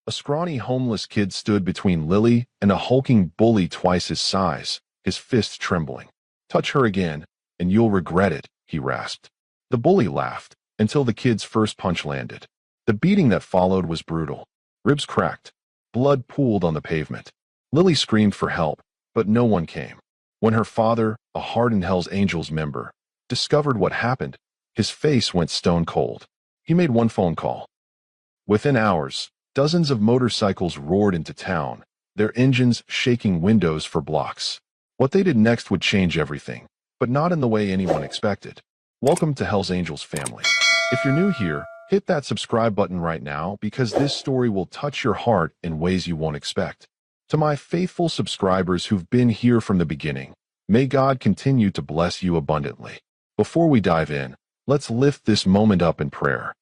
A scrawny homeless kid stood between Lily and a hulking bully twice his size, his fists trembling. "Touch her again, and you'll regret it," he rasped. The bully laughed, until the kid's first punch landed. The beating that followed was brutal. Ribs cracked. Blood pooled on the pavement. Lily screamed for help, but no one came. When her father, a hardened Hells Angels member, discovered what happened, his face went stone cold. He made one phone call. Within hours, dozens of motorcycles roared into town, their engines shaking windows for blocks. What they did next would change everything, but not in the way anyone expected. Welcome to Hells Angels family. If you're new here, hit that subscribe button right now because this story will touch your heart in ways you won't expect. To my faithful subscribers who've been here from the beginning, may God continue to bless you abundantly. Before we dive in, let's lift this moment up in prayer.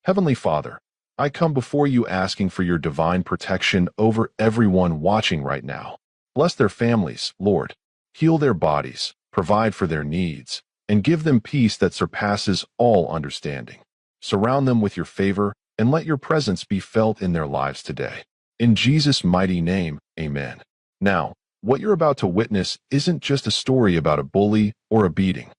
Heavenly Father, I come before you asking for your divine protection over everyone watching right now. Bless their families, Lord. Heal their bodies, provide for their needs, and give them peace that surpasses all understanding. Surround them with your favor, and let your presence be felt in their lives today. In Jesus' mighty name, amen. Now, what you're about to witness isn't just a story about a bully or a beating.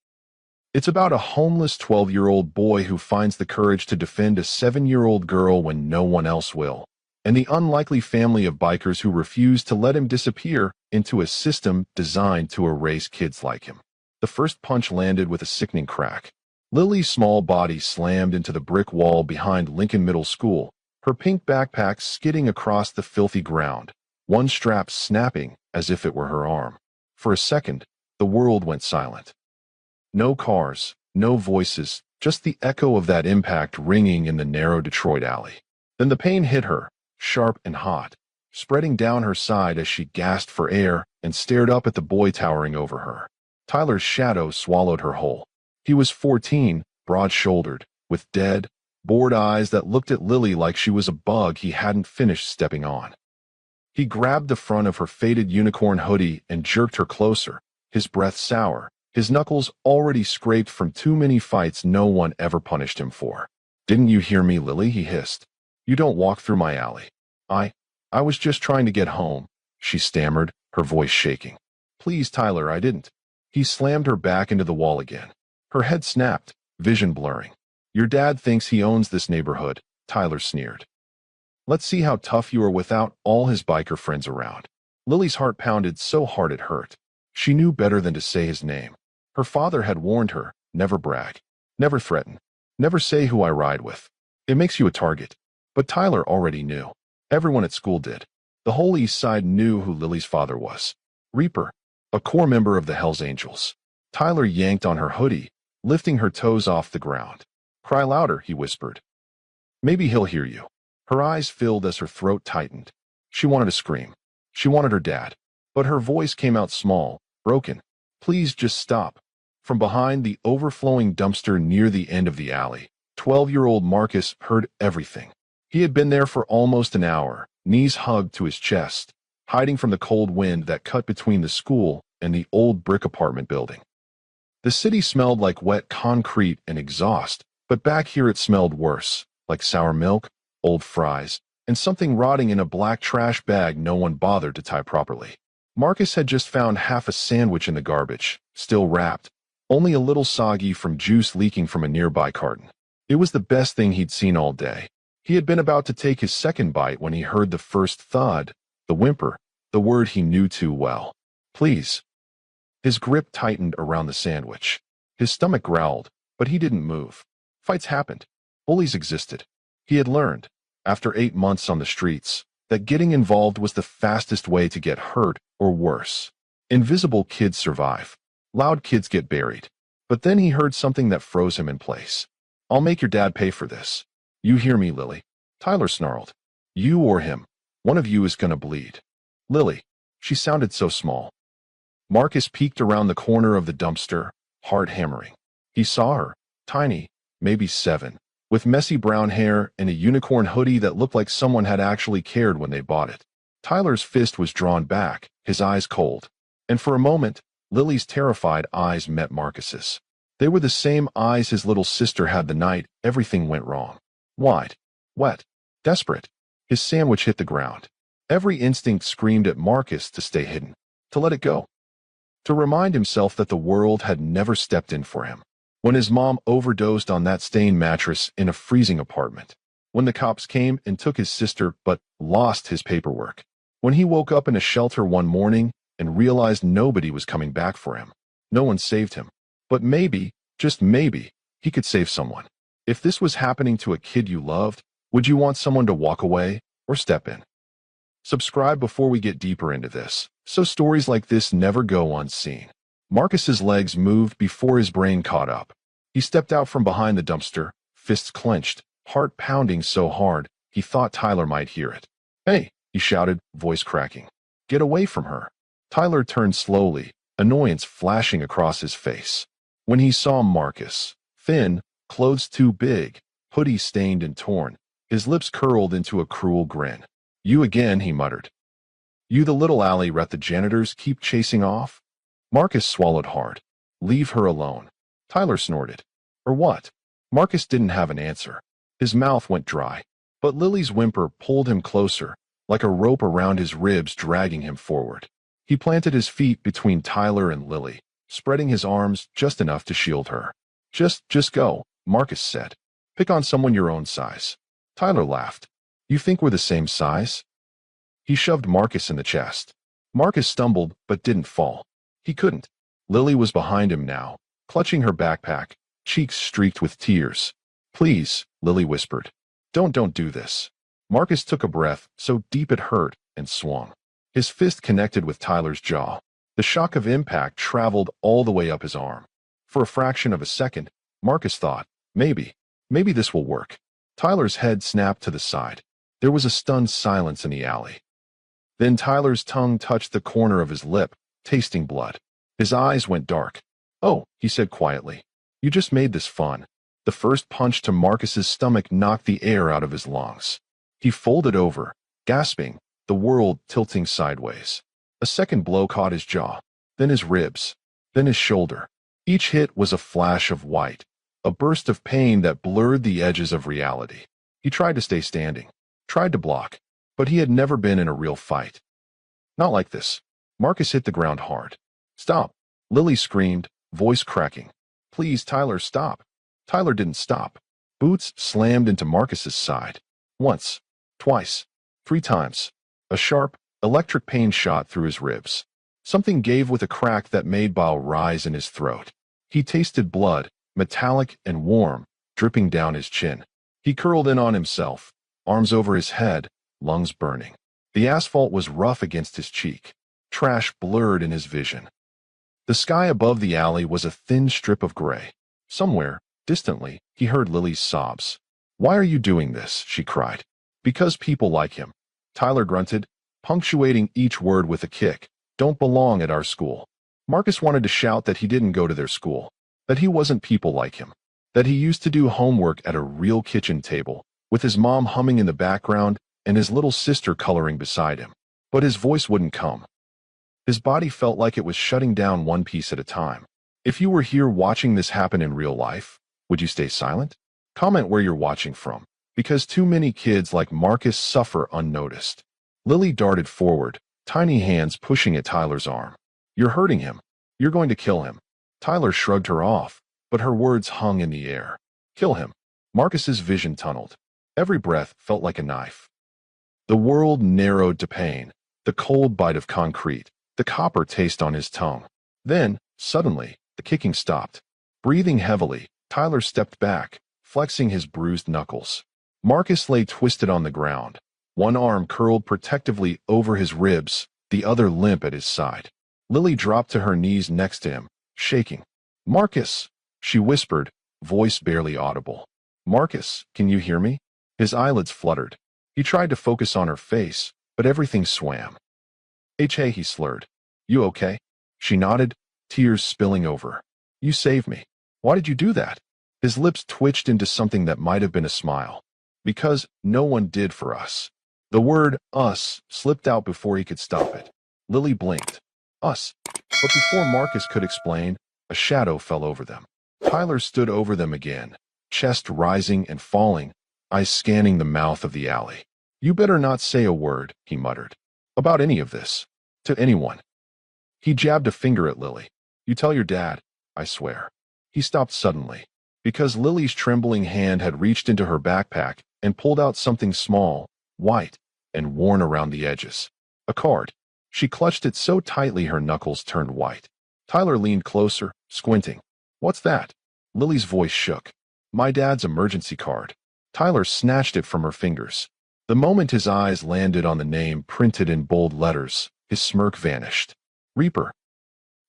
It's about a homeless 12-year-old boy who finds the courage to defend a 7-year-old girl when no one else will, and the unlikely family of bikers who refuse to let him disappear into a system designed to erase kids like him. The first punch landed with a sickening crack. Lily's small body slammed into the brick wall behind Lincoln Middle School, her pink backpack skidding across the filthy ground, one strap snapping as if it were her arm. For a second, the world went silent. No cars, no voices, just the echo of that impact ringing in the narrow Detroit alley. Then the pain hit her, sharp and hot, spreading down her side as she gasped for air and stared up at the boy towering over her. Tyler's shadow swallowed her whole. He was 14, broad-shouldered, with dead, bored eyes that looked at Lily like she was a bug he hadn't finished stepping on. He grabbed the front of her faded unicorn hoodie and jerked her closer, his breath sour, his knuckles already scraped from too many fights no one ever punished him for. "Didn't you hear me, Lily?" he hissed. "You don't walk through my alley." I was just trying to get home," she stammered, her voice shaking. "Please, Tyler, I didn't." He slammed her back into the wall again. Her head snapped, vision blurring. "Your dad thinks he owns this neighborhood," Tyler sneered. "Let's see how tough you are without all his biker friends around." Lily's heart pounded so hard it hurt. She knew better than to say his name. Her father had warned her, never brag, never threaten, never say who I ride with. It makes you a target. But Tyler already knew. Everyone at school did. The whole East Side knew who Lily's father was. Reaper, a core member of the Hells Angels. Tyler yanked on her hoodie, lifting her toes off the ground. "Cry louder," he whispered. "Maybe he'll hear you." Her eyes filled as her throat tightened. She wanted to scream. She wanted her dad. But her voice came out small, broken. "Please just stop." From behind the overflowing dumpster near the end of the alley, 12-year-old Marcus heard everything. He had been there for almost an hour, knees hugged to his chest, hiding from the cold wind that cut between the school and the old brick apartment building. The city smelled like wet concrete and exhaust, but back here it smelled worse, like sour milk, old fries, and something rotting in a black trash bag no one bothered to tie properly. Marcus had just found half a sandwich in the garbage, still wrapped, only a little soggy from juice leaking from a nearby carton. It was the best thing he'd seen all day. He had been about to take his second bite when he heard the first thud, the whimper, the word he knew too well. "Please." His grip tightened around the sandwich. His stomach growled, but he didn't move. Fights happened. Bullies existed. He had learned, after 8 months on the streets, that getting involved was the fastest way to get hurt or worse. Invisible kids survive. Loud kids get buried. But then he heard something that froze him in place. "I'll make your dad pay for this." "You hear me, Lily?" Tyler snarled. "You or him. One of you is gonna bleed." Lily. She sounded so small. Marcus peeked around the corner of the dumpster, heart hammering. He saw her, tiny, maybe 7, with messy brown hair and a unicorn hoodie that looked like someone had actually cared when they bought it. Tyler's fist was drawn back, his eyes cold. And for a moment, Lily's terrified eyes met Marcus's. They were the same eyes his little sister had the night everything went wrong. Wide, wet, desperate. His sandwich hit the ground. Every instinct screamed at Marcus to stay hidden, to let it go, to remind himself that the world had never stepped in for him. When his mom overdosed on that stained mattress in a freezing apartment. When the cops came and took his sister but lost his paperwork. When he woke up in a shelter one morning and realized nobody was coming back for him. No one saved him. But maybe, just maybe, he could save someone. If this was happening to a kid you loved, would you want someone to walk away or step in? Subscribe before we get deeper into this, so stories like this never go unseen. Marcus's legs moved before his brain caught up. He stepped out from behind the dumpster, fists clenched, heart pounding so hard he thought Tyler might hear it. "Hey," he shouted, voice cracking. "Get away from her." Tyler turned slowly, annoyance flashing across his face. When he saw Marcus, thin, clothes too big, hoodie stained and torn, his lips curled into a cruel grin. "You again," he muttered. "You the little alley rat the janitors keep chasing off?" Marcus swallowed hard. "Leave her alone," Tyler snorted. "Or what?" Marcus didn't have an answer. His mouth went dry. But Lily's whimper pulled him closer, like a rope around his ribs dragging him forward. He planted his feet between Tyler and Lily, spreading his arms just enough to shield her. Just go," Marcus said. "Pick on someone your own size." Tyler laughed. "You think we're the same size?" He shoved Marcus in the chest. Marcus stumbled but didn't fall. He couldn't. Lily was behind him now, clutching her backpack, cheeks streaked with tears. "Please," Lily whispered. Don't do this." Marcus took a breath, so deep it hurt, and swung. His fist connected with Tyler's jaw. The shock of impact traveled all the way up his arm. For a fraction of a second, Marcus thought, maybe this will work. Tyler's head snapped to the side. There was a stunned silence in the alley. Then Tyler's tongue touched the corner of his lip, tasting blood. His eyes went dark. "Oh," he said quietly. "You just made this fun." The first punch to Marcus's stomach knocked the air out of his lungs. He folded over, gasping, the world tilting sideways. A second blow caught his jaw, then his ribs, then his shoulder. Each hit was a flash of white, a burst of pain that blurred the edges of reality. He tried to stay standing, tried to block, but he had never been in a real fight. Not like this. Marcus hit the ground hard. "Stop," Lily screamed, voice cracking. "Please, Tyler, stop." Tyler didn't stop. Boots slammed into Marcus's side. Once, twice, 3 times. A sharp, electric pain shot through his ribs. Something gave with a crack that made bile rise in his throat. He tasted blood, metallic and warm, dripping down his chin. He curled in on himself, arms over his head, lungs burning. The asphalt was rough against his cheek. Trash blurred in his vision. The sky above the alley was a thin strip of gray. Somewhere, distantly, he heard Lily's sobs. "Why are you doing this?" she cried. "Because people like him," Tyler grunted, punctuating each word with a kick. "Don't belong at our school." Marcus wanted to shout that he didn't go to their school, that he wasn't people like him, that he used to do homework at a real kitchen table, with his mom humming in the background and his little sister coloring beside him. But his voice wouldn't come. His body felt like it was shutting down one piece at a time. If you were here watching this happen in real life, would you stay silent? Comment where you're watching from, because too many kids like Marcus suffer unnoticed. Lily darted forward, tiny hands pushing at Tyler's arm. "You're hurting him. You're going to kill him." Tyler shrugged her off, but her words hung in the air. "Kill him." Marcus's vision tunneled. Every breath felt like a knife. The world narrowed to pain, the cold bite of concrete, the copper taste on his tongue. Then, suddenly, the kicking stopped. Breathing heavily, Tyler stepped back, flexing his bruised knuckles. Marcus lay twisted on the ground, one arm curled protectively over his ribs, the other limp at his side. Lily dropped to her knees next to him, shaking. "Marcus," she whispered, voice barely audible. "Marcus, can you hear me?" His eyelids fluttered. He tried to focus on her face, but everything swam. "Hey," he slurred. "You okay?" She nodded, tears spilling over. "You saved me. Why did you do that?" His lips twitched into something that might have been a smile. "Because no one did for us." The word us slipped out before he could stop it. Lily blinked. "Us." But before Marcus could explain, a shadow fell over them. Tyler stood over them again, chest rising and falling, eyes scanning the mouth of the alley. You better not say a word, he muttered. About any of this. To anyone. He jabbed a finger at Lily. You tell your dad, I swear. He stopped suddenly, because Lily's trembling hand had reached into her backpack and pulled out something small, white, and worn around the edges. A card. She clutched it so tightly her knuckles turned white. Tyler leaned closer, squinting. What's that? Lily's voice shook. My dad's emergency card. Tyler snatched it from her fingers. The moment his eyes landed on the name printed in bold letters, his smirk vanished. Reaper.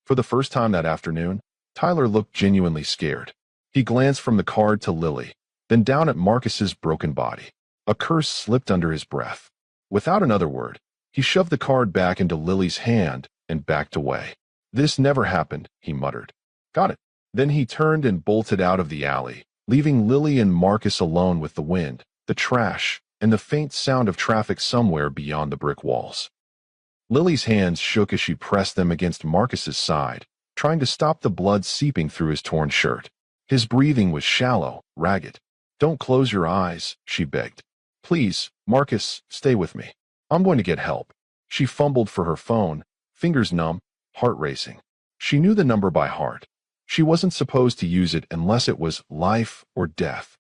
For the first time that afternoon, Tyler looked genuinely scared. He glanced from the card to Lily, then down at Marcus's broken body. A curse slipped under his breath. Without another word, he shoved the card back into Lily's hand and backed away. This never happened, he muttered. Got it. Then he turned and bolted out of the alley, leaving Lily and Marcus alone with the wind, the trash, and the faint sound of traffic somewhere beyond the brick walls. Lily's hands shook as she pressed them against Marcus's side, trying to stop the blood seeping through his torn shirt. His breathing was shallow, ragged. Don't close your eyes, she begged. Please, Marcus, stay with me. I'm going to get help. She fumbled for her phone, fingers numb, heart racing. She knew the number by heart. She wasn't supposed to use it unless it was life or death.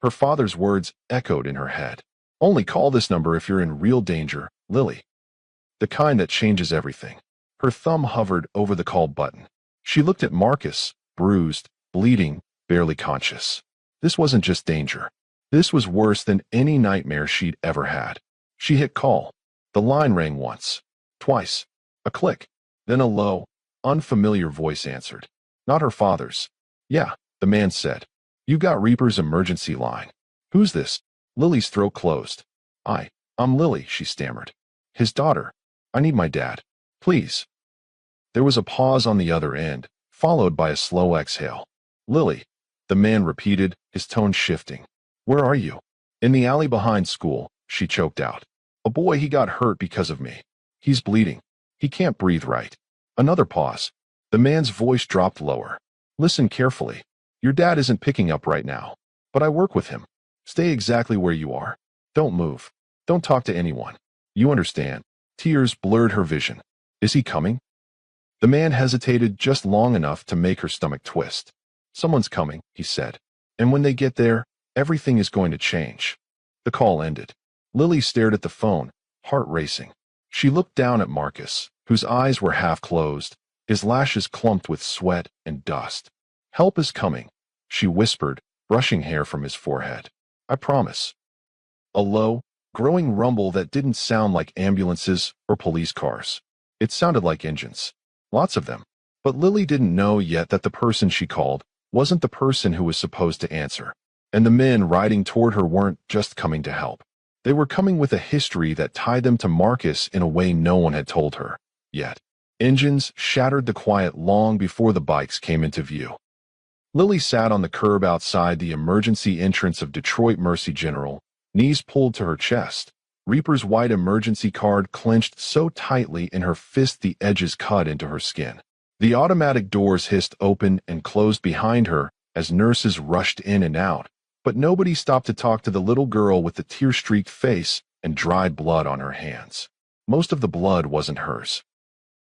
Her father's words echoed in her head. Only call this number if you're in real danger, Lily. The kind that changes everything. Her thumb hovered over the call button. She looked at Marcus, bruised, bleeding, barely conscious. This wasn't just danger. This was worse than any nightmare she'd ever had. She hit call. The line rang once, twice, a click, then a low, unfamiliar voice answered. Not her father's. Yeah, the man said. You got Reaper's emergency line. Who's this? Lily's throat closed. I'm Lily, she stammered. His daughter. I need my dad. Please. There was a pause on the other end, followed by a slow exhale. Lily, the man repeated, his tone shifting. Where are you? In the alley behind school, she choked out. A boy, he got hurt because of me. He's bleeding. He can't breathe right. Another pause. The man's voice dropped lower. Listen carefully. Your dad isn't picking up right now, but I work with him. Stay exactly where you are. Don't move. Don't talk to anyone. You understand. Tears blurred her vision. Is he coming? The man hesitated just long enough to make her stomach twist. Someone's coming, he said. And when they get there, everything is going to change. The call ended. Lily stared at the phone, heart racing. She looked down at Marcus, whose eyes were half closed, his lashes clumped with sweat and dust. Help is coming, she whispered, brushing hair from his forehead. I promise. A low, growing rumble that didn't sound like ambulances or police cars. It sounded like engines. Lots of them. But Lily didn't know yet that the person she called wasn't the person who was supposed to answer. And the men riding toward her weren't just coming to help. They were coming with a history that tied them to Marcus in a way no one had told her yet. Engines shattered the quiet long before the bikes came into view. Lily sat on the curb outside the emergency entrance of Detroit Mercy General, knees pulled to her chest. Reaper's white emergency card clenched so tightly in her fist the edges cut into her skin. The automatic doors hissed open and closed behind her as nurses rushed in and out, but nobody stopped to talk to the little girl with the tear-streaked face and dried blood on her hands. Most of the blood wasn't hers.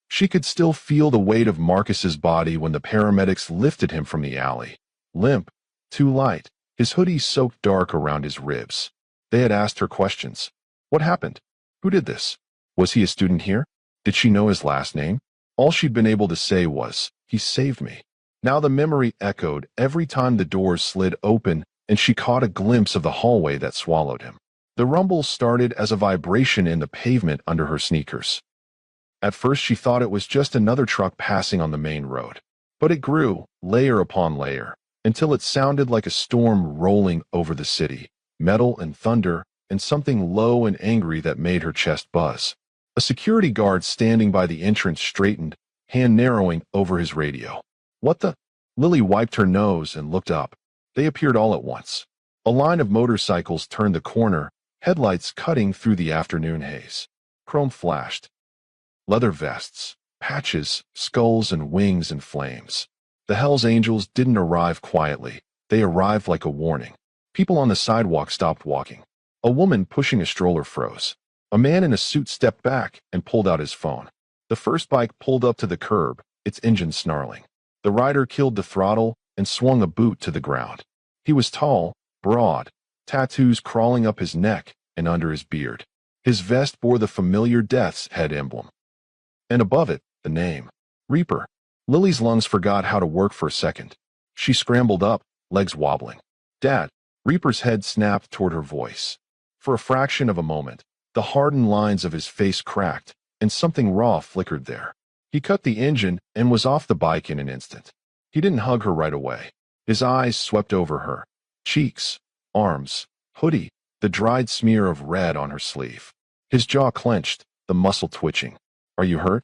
She could still feel the weight of Marcus's body when the paramedics lifted him from the alley. Limp, too light, his hoodie soaked dark around his ribs. They had asked her questions. What happened? Who did this? Was he a student here? Did she know his last name? All she'd been able to say was, he saved me. Now the memory echoed every time the doors slid open and she caught a glimpse of the hallway that swallowed him. The rumble started as a vibration in the pavement under her sneakers. At first she thought it was just another truck passing on the main road. But it grew, layer upon layer, until it sounded like a storm rolling over the city, metal and thunder, and something low and angry that made her chest buzz. A security guard standing by the entrance straightened, hand narrowing over his radio. What the? Lily wiped her nose and looked up. They appeared all at once. A line of motorcycles turned the corner, headlights cutting through the afternoon haze. Chrome flashed. Leather vests, patches, skulls and wings in flames. The Hells Angels didn't arrive quietly. They arrived like a warning. People on the sidewalk stopped walking. A woman pushing a stroller froze. A man in a suit stepped back and pulled out his phone. The first bike pulled up to the curb, its engine snarling. The rider killed the throttle and swung a boot to the ground. He was tall, broad, tattoos crawling up his neck and under his beard. His vest bore the familiar Death's Head emblem. And above it, the name. Reaper. Lily's lungs forgot how to work for a second. She scrambled up, legs wobbling. Dad. Reaper's head snapped toward her voice. For a fraction of a moment, the hardened lines of his face cracked, and something raw flickered there. He cut the engine and was off the bike in an instant. He didn't hug her right away. His eyes swept over her. Cheeks, arms, hoodie, the dried smear of red on her sleeve. His jaw clenched, the muscle twitching. Are you hurt?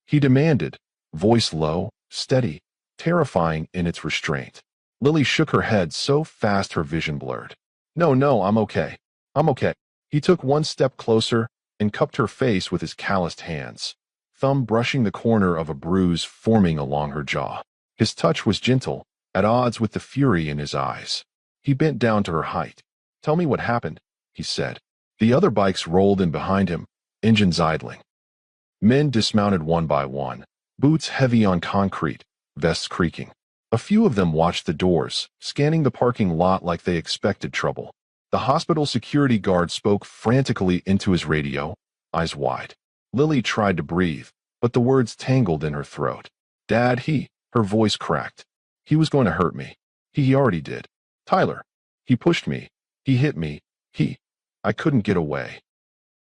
He demanded, voice low, steady, terrifying in its restraint. Lily shook her head so fast her vision blurred. No, I'm okay. I'm okay. He took one step closer and cupped her face with his calloused hands, thumb brushing the corner of a bruise forming along her jaw. His touch was gentle, at odds with the fury in his eyes. He bent down to her height. Tell me what happened, he said. The other bikes rolled in behind him, engines idling. Men dismounted one by one, boots heavy on concrete, vests creaking. A few of them watched the doors, scanning the parking lot like they expected trouble. The hospital security guard spoke frantically into his radio, eyes wide. Lily tried to breathe, but the words tangled in her throat. Dad, her voice cracked. He was going to hurt me. He already did. Tyler. He pushed me. He hit me. I couldn't get away.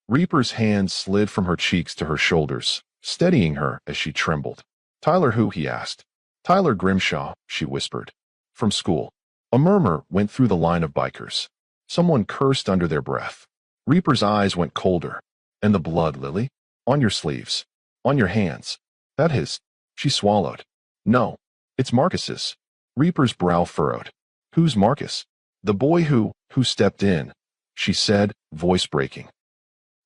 Reaper's hands slid from her cheeks to her shoulders, steadying her as she trembled. Tyler who? He asked. Tyler Grimshaw, she whispered. From school. A murmur went through the line of bikers. Someone cursed under their breath. Reaper's eyes went colder. And the blood, Lily? On your sleeves. On your hands. That his. She swallowed. No. It's Marcus's. Reaper's brow furrowed. Who's Marcus? The boy who stepped in, she said, voice breaking.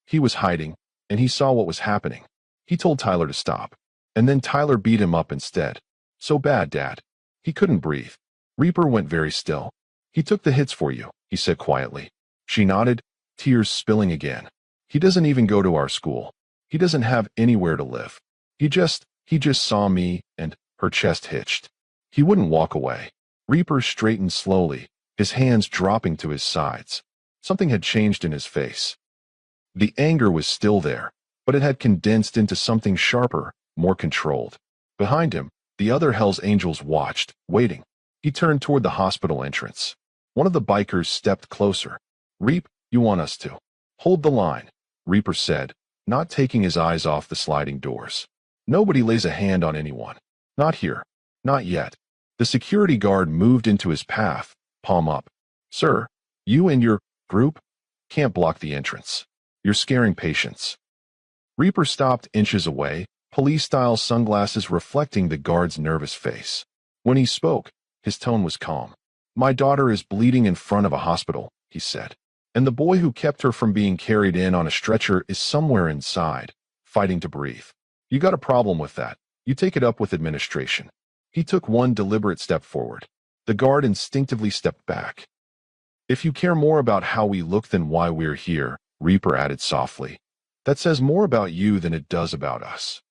He was hiding, and he saw what was happening. He told Tyler to stop. And then Tyler beat him up instead. So bad, Dad. He couldn't breathe. Reaper went very still. He took the hits for you, he said quietly. She nodded, tears spilling again. He doesn't even go to our school. He doesn't have anywhere to live. He just saw me, and her chest hitched. He wouldn't walk away. Reaper straightened slowly, his hands dropping to his sides. Something had changed in his face. The anger was still there, but it had condensed into something sharper, more controlled. Behind him, the other Hell's Angels watched, waiting. He turned toward the hospital entrance. One of the bikers stepped closer. Reap, you want us to. Hold the line, Reaper said, not taking his eyes off the sliding doors. Nobody lays a hand on anyone. Not here. Not yet. The security guard moved into his path, palm up. Sir, you and your group can't block the entrance. You're scaring patients. Reaper stopped inches away, police-style sunglasses reflecting the guard's nervous face. When he spoke, his tone was calm. My daughter is bleeding in front of a hospital, he said. And the boy who kept her from being carried in on a stretcher is somewhere inside, fighting to breathe. You got a problem with that. You take it up with administration. He took one deliberate step forward. The guard instinctively stepped back. If you care more about how we look than why we're here, Reaper added softly, that says more about you than it does about us.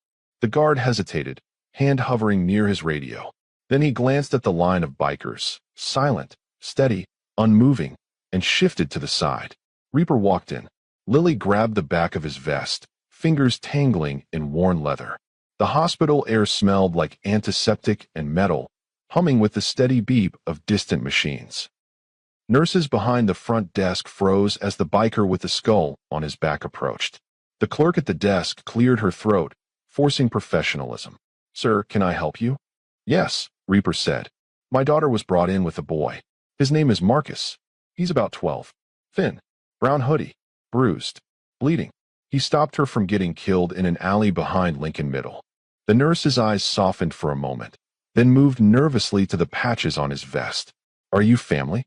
The guard hesitated, hand hovering near his radio. Then he glanced at the line of bikers, silent, steady, unmoving, and shifted to the side. Reaper walked in. Lily grabbed the back of his vest, fingers tangling in worn leather. The hospital air smelled like antiseptic and metal, humming with the steady beep of distant machines. Nurses behind the front desk froze as the biker with the skull on his back approached. The clerk at the desk cleared her throat, forcing professionalism. Sir, can I help you? Yes, Reaper said. My daughter was brought in with a boy. His name is Marcus. He's about 12. Thin, brown hoodie, bruised, bleeding. He stopped her from getting killed in an alley behind Lincoln Middle. The nurse's eyes softened for a moment, then moved nervously to the patches on his vest. Are you family?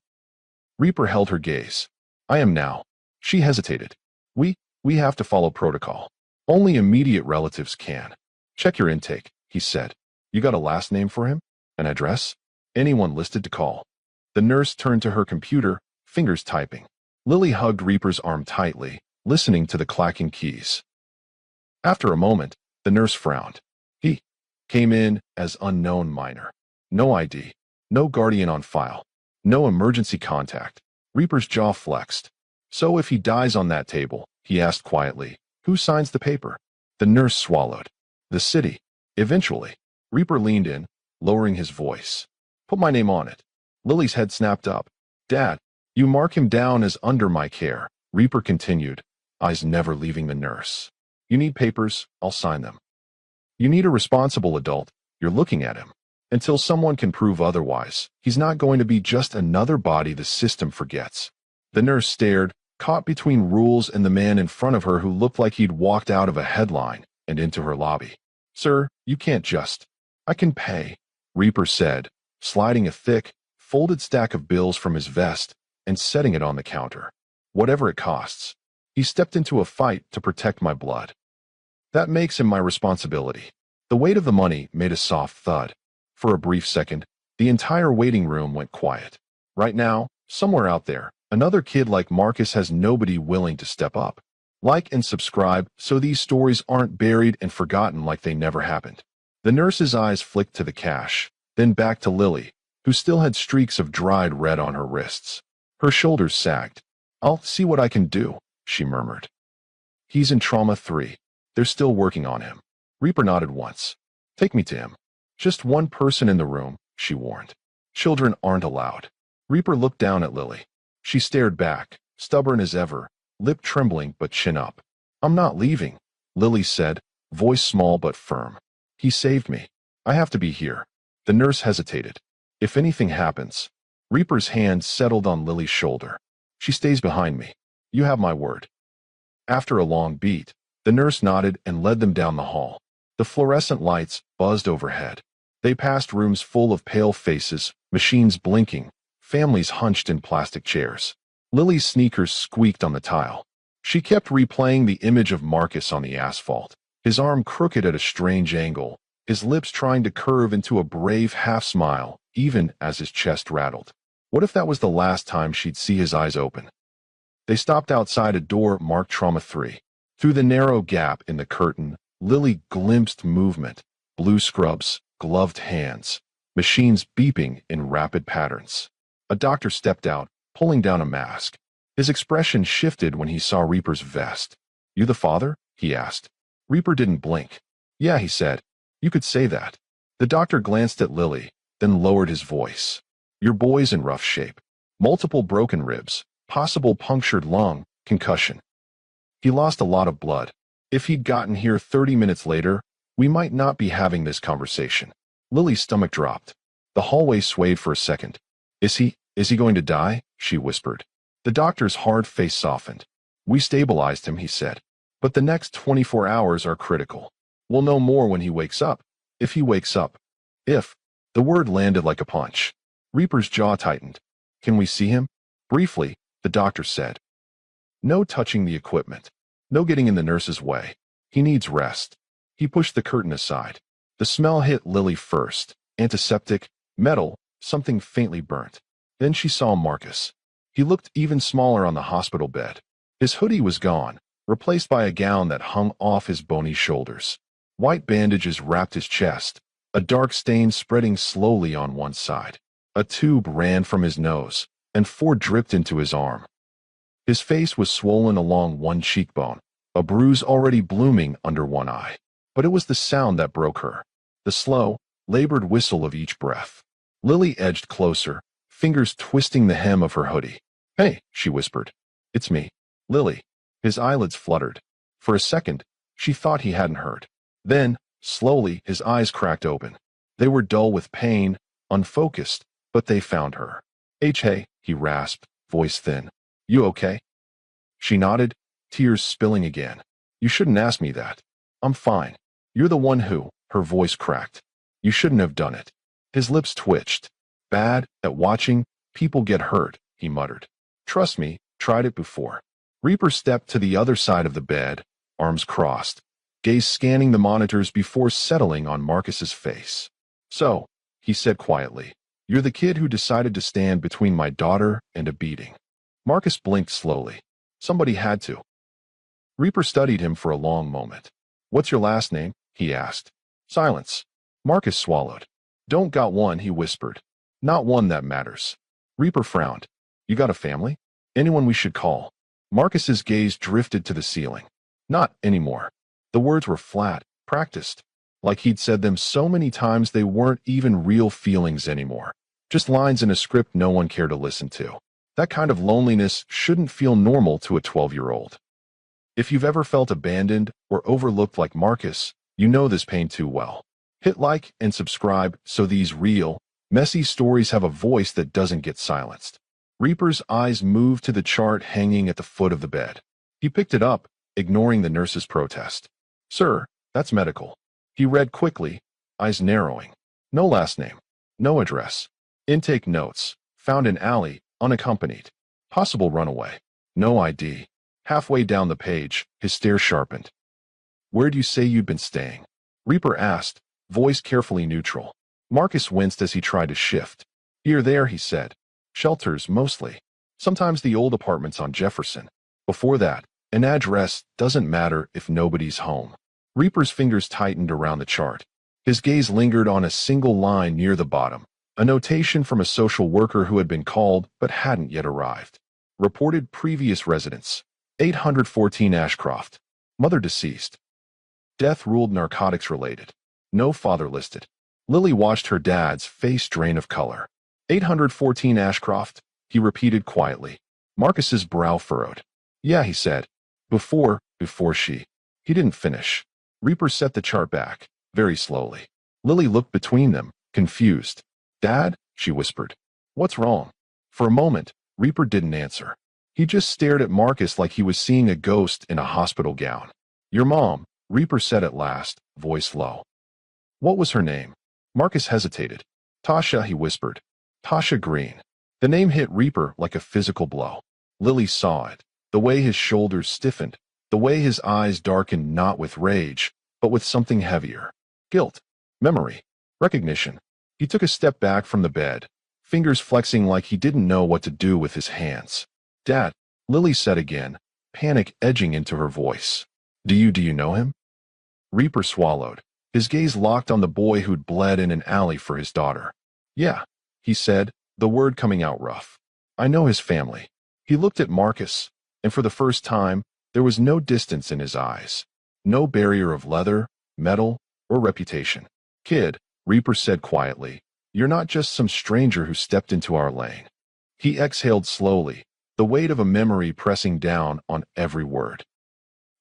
Reaper held her gaze. I am now. She hesitated. We have to follow protocol. Only immediate relatives can. Check your intake, he said. You got a last name for him? An address? Anyone listed to call? The nurse turned to her computer, fingers typing. Lily hugged Reaper's arm tightly, listening to the clacking keys. After a moment, the nurse frowned. He came in as unknown minor. No ID. No guardian on file. No emergency contact. Reaper's jaw flexed. So if he dies on that table, he asked quietly, who signs the paper? The nurse swallowed. The city. Eventually. Reaper leaned in, lowering his voice. Put my name on it. Lily's head snapped up. Dad, you mark him down as under my care. Reaper continued, eyes never leaving the nurse. You need papers, I'll sign them. You need a responsible adult, you're looking at him. Until someone can prove otherwise, he's not going to be just another body the system forgets. The nurse stared, caught between rules and the man in front of her who looked like he'd walked out of a headline and into her lobby. Sir, you can't just. I can pay, Reaper said, sliding a thick, folded stack of bills from his vest and setting it on the counter. Whatever it costs. He stepped into a fight to protect my blood. That makes him my responsibility. The weight of the money made a soft thud. For a brief second, the entire waiting room went quiet. Right now, somewhere out there, another kid like Marcus has nobody willing to step up. Like and subscribe so these stories aren't buried and forgotten like they never happened. The nurse's eyes flicked to the cash, then back to Lily, who still had streaks of dried red on her wrists. Her shoulders sagged. I'll see what I can do, she murmured. He's in trauma 3. They're still working on him. Reaper nodded once. Take me to him. Just one person in the room, she warned. Children aren't allowed. Reaper looked down at Lily. She stared back, stubborn as ever, lip trembling but chin up. I'm not leaving, Lily said, voice small but firm. He saved me. I have to be here. The nurse hesitated. If anything happens. Reaper's hand settled on Lily's shoulder. She stays behind me. You have my word. After a long beat, the nurse nodded and led them down the hall. The fluorescent lights buzzed overhead. They passed rooms full of pale faces, machines blinking, families hunched in plastic chairs. Lily's sneakers squeaked on the tile. She kept replaying the image of Marcus on the asphalt, his arm crooked at a strange angle, his lips trying to curve into a brave half-smile, even as his chest rattled. What if that was the last time she'd see his eyes open? They stopped outside a door marked Trauma 3. Through the narrow gap in the curtain, Lily glimpsed movement, blue scrubs, gloved hands, machines beeping in rapid patterns. A doctor stepped out, pulling down a mask. His expression shifted when he saw Reaper's vest. You the father? He asked. Reaper didn't blink. Yeah, he said. You could say that. The doctor glanced at Lily, then lowered his voice. Your boy's in rough shape. Multiple broken ribs, possible punctured lung, concussion. He lost a lot of blood. If he'd gotten here 30 minutes later, we might not be having this conversation. Lily's stomach dropped. The hallway swayed for a second. Is he going to die? She whispered. The doctor's hard face softened. We stabilized him, he said. But the next 24 hours are critical. We'll know more when he wakes up. If he wakes up. If. The word landed like a punch. Reaper's jaw tightened. Can we see him? Briefly, the doctor said. No touching the equipment. No getting in the nurse's way. He needs rest. He pushed the curtain aside. The smell hit Lily first. Antiseptic, metal, something faintly burnt. Then she saw Marcus. He looked even smaller on the hospital bed. His hoodie was gone, replaced by a gown that hung off his bony shoulders. White bandages wrapped his chest, a dark stain spreading slowly on one side. A tube ran from his nose, and 4 dripped into his arm. His face was swollen along one cheekbone, a bruise already blooming under one eye. But it was the sound that broke her, the slow, labored whistle of each breath. Lily edged closer, fingers twisting the hem of her hoodie. Hey, she whispered. It's me, Lily. His eyelids fluttered. For a second, she thought he hadn't heard. Then, slowly, his eyes cracked open. They were dull with pain, unfocused, but they found her. Hey, he rasped, voice thin. You okay? She nodded, tears spilling again. You shouldn't ask me that. I'm fine. You're the one who, her voice cracked. You shouldn't have done it. His lips twitched. Bad at watching people get hurt, he muttered. Trust me, tried it before. Reaper stepped to the other side of the bed, arms crossed, gaze scanning the monitors before settling on Marcus's face. So, he said quietly, you're the kid who decided to stand between my daughter and a beating. Marcus blinked slowly. Somebody had to. Reaper studied him for a long moment. What's your last name? He asked. Silence. Marcus swallowed. Don't got one, he whispered. Not one that matters. Reaper frowned. You got a family? Anyone we should call? Marcus's gaze drifted to the ceiling. Not anymore. The words were flat, practiced. Like he'd said them so many times they weren't even real feelings anymore. Just lines in a script no one cared to listen to. That kind of loneliness shouldn't feel normal to a 12-year-old. If you've ever felt abandoned or overlooked like Marcus, you know this pain too well. Hit like and subscribe so these real, messy stories have a voice that doesn't get silenced. Reaper's eyes moved to the chart hanging at the foot of the bed. He picked it up, ignoring the nurse's protest. Sir, that's medical. He read quickly, eyes narrowing. No last name. No address. Intake notes. Found in alley, unaccompanied. Possible runaway. No ID. Halfway down the page, his stare sharpened. Where'd you say you'd been staying? Reaper asked, voice carefully neutral. Marcus winced as he tried to shift. Here there, he said. Shelters, mostly. Sometimes the old apartments on Jefferson. Before that, an address doesn't matter if nobody's home. Reaper's fingers tightened around the chart. His gaze lingered on a single line near the bottom, a notation from a social worker who had been called but hadn't yet arrived. Reported previous residence. 814 Ashcroft. Mother deceased. Death ruled narcotics related. No father listed. Lily watched her dad's face drain of color. 814 Ashcroft, he repeated quietly. Marcus's brow furrowed. Yeah, he said. Before she. He didn't finish. Reaper set the chart back, very slowly. Lily looked between them, confused. Dad? She whispered. What's wrong? For a moment, Reaper didn't answer. He just stared at Marcus like he was seeing a ghost in a hospital gown. Your mom, Reaper said at last, voice low. What was her name? Marcus hesitated. Tasha, he whispered. Tasha Green. The name hit Reaper like a physical blow. Lily saw it. The way his shoulders stiffened. The way his eyes darkened not with rage, but with something heavier. Guilt. Memory. Recognition. He took a step back from the bed, fingers flexing like he didn't know what to do with his hands. Dad, Lily said again, panic edging into her voice. Do you know him? Reaper swallowed. His gaze locked on the boy who'd bled in an alley for his daughter. Yeah, he said, the word coming out rough. I know his family. He looked at Marcus, and for the first time, there was no distance in his eyes. No barrier of leather, metal, or reputation. Kid, Reaper said quietly, you're not just some stranger who stepped into our lane. He exhaled slowly, the weight of a memory pressing down on every word.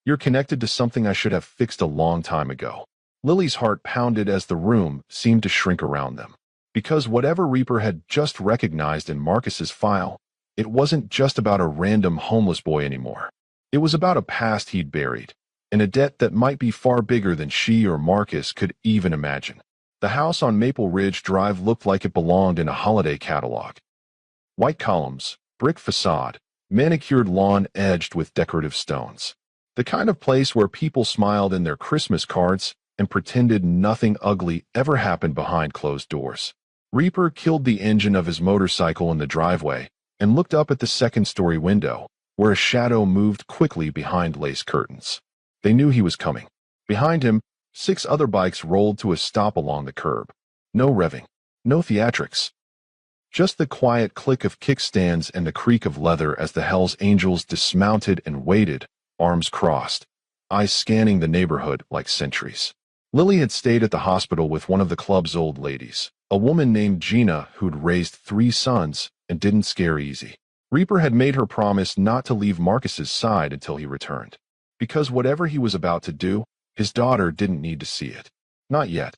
You're connected to something I should have fixed a long time ago. Lily's heart pounded as the room seemed to shrink around them. Because whatever Reaper had just recognized in Marcus's file, it wasn't just about a random homeless boy anymore. It was about a past he'd buried, and a debt that might be far bigger than she or Marcus could even imagine. The house on Maple Ridge Drive looked like it belonged in a holiday catalog. White columns, brick facade, manicured lawn edged with decorative stones. The kind of place where people smiled in their Christmas cards and pretended nothing ugly ever happened behind closed doors. Reaper killed the engine of his motorcycle in the driveway and looked up at the second-story window, where a shadow moved quickly behind lace curtains. They knew he was coming. Behind him, 6 other bikes rolled to a stop along the curb. No revving, no theatrics. Just the quiet click of kickstands and the creak of leather as the Hells Angels dismounted and waited, arms crossed, eyes scanning the neighborhood like sentries. Lily had stayed at the hospital with one of the club's old ladies, a woman named Gina who'd raised 3 sons and didn't scare easy. Reaper had made her promise not to leave Marcus's side until he returned. Because whatever he was about to do, his daughter didn't need to see it. Not yet.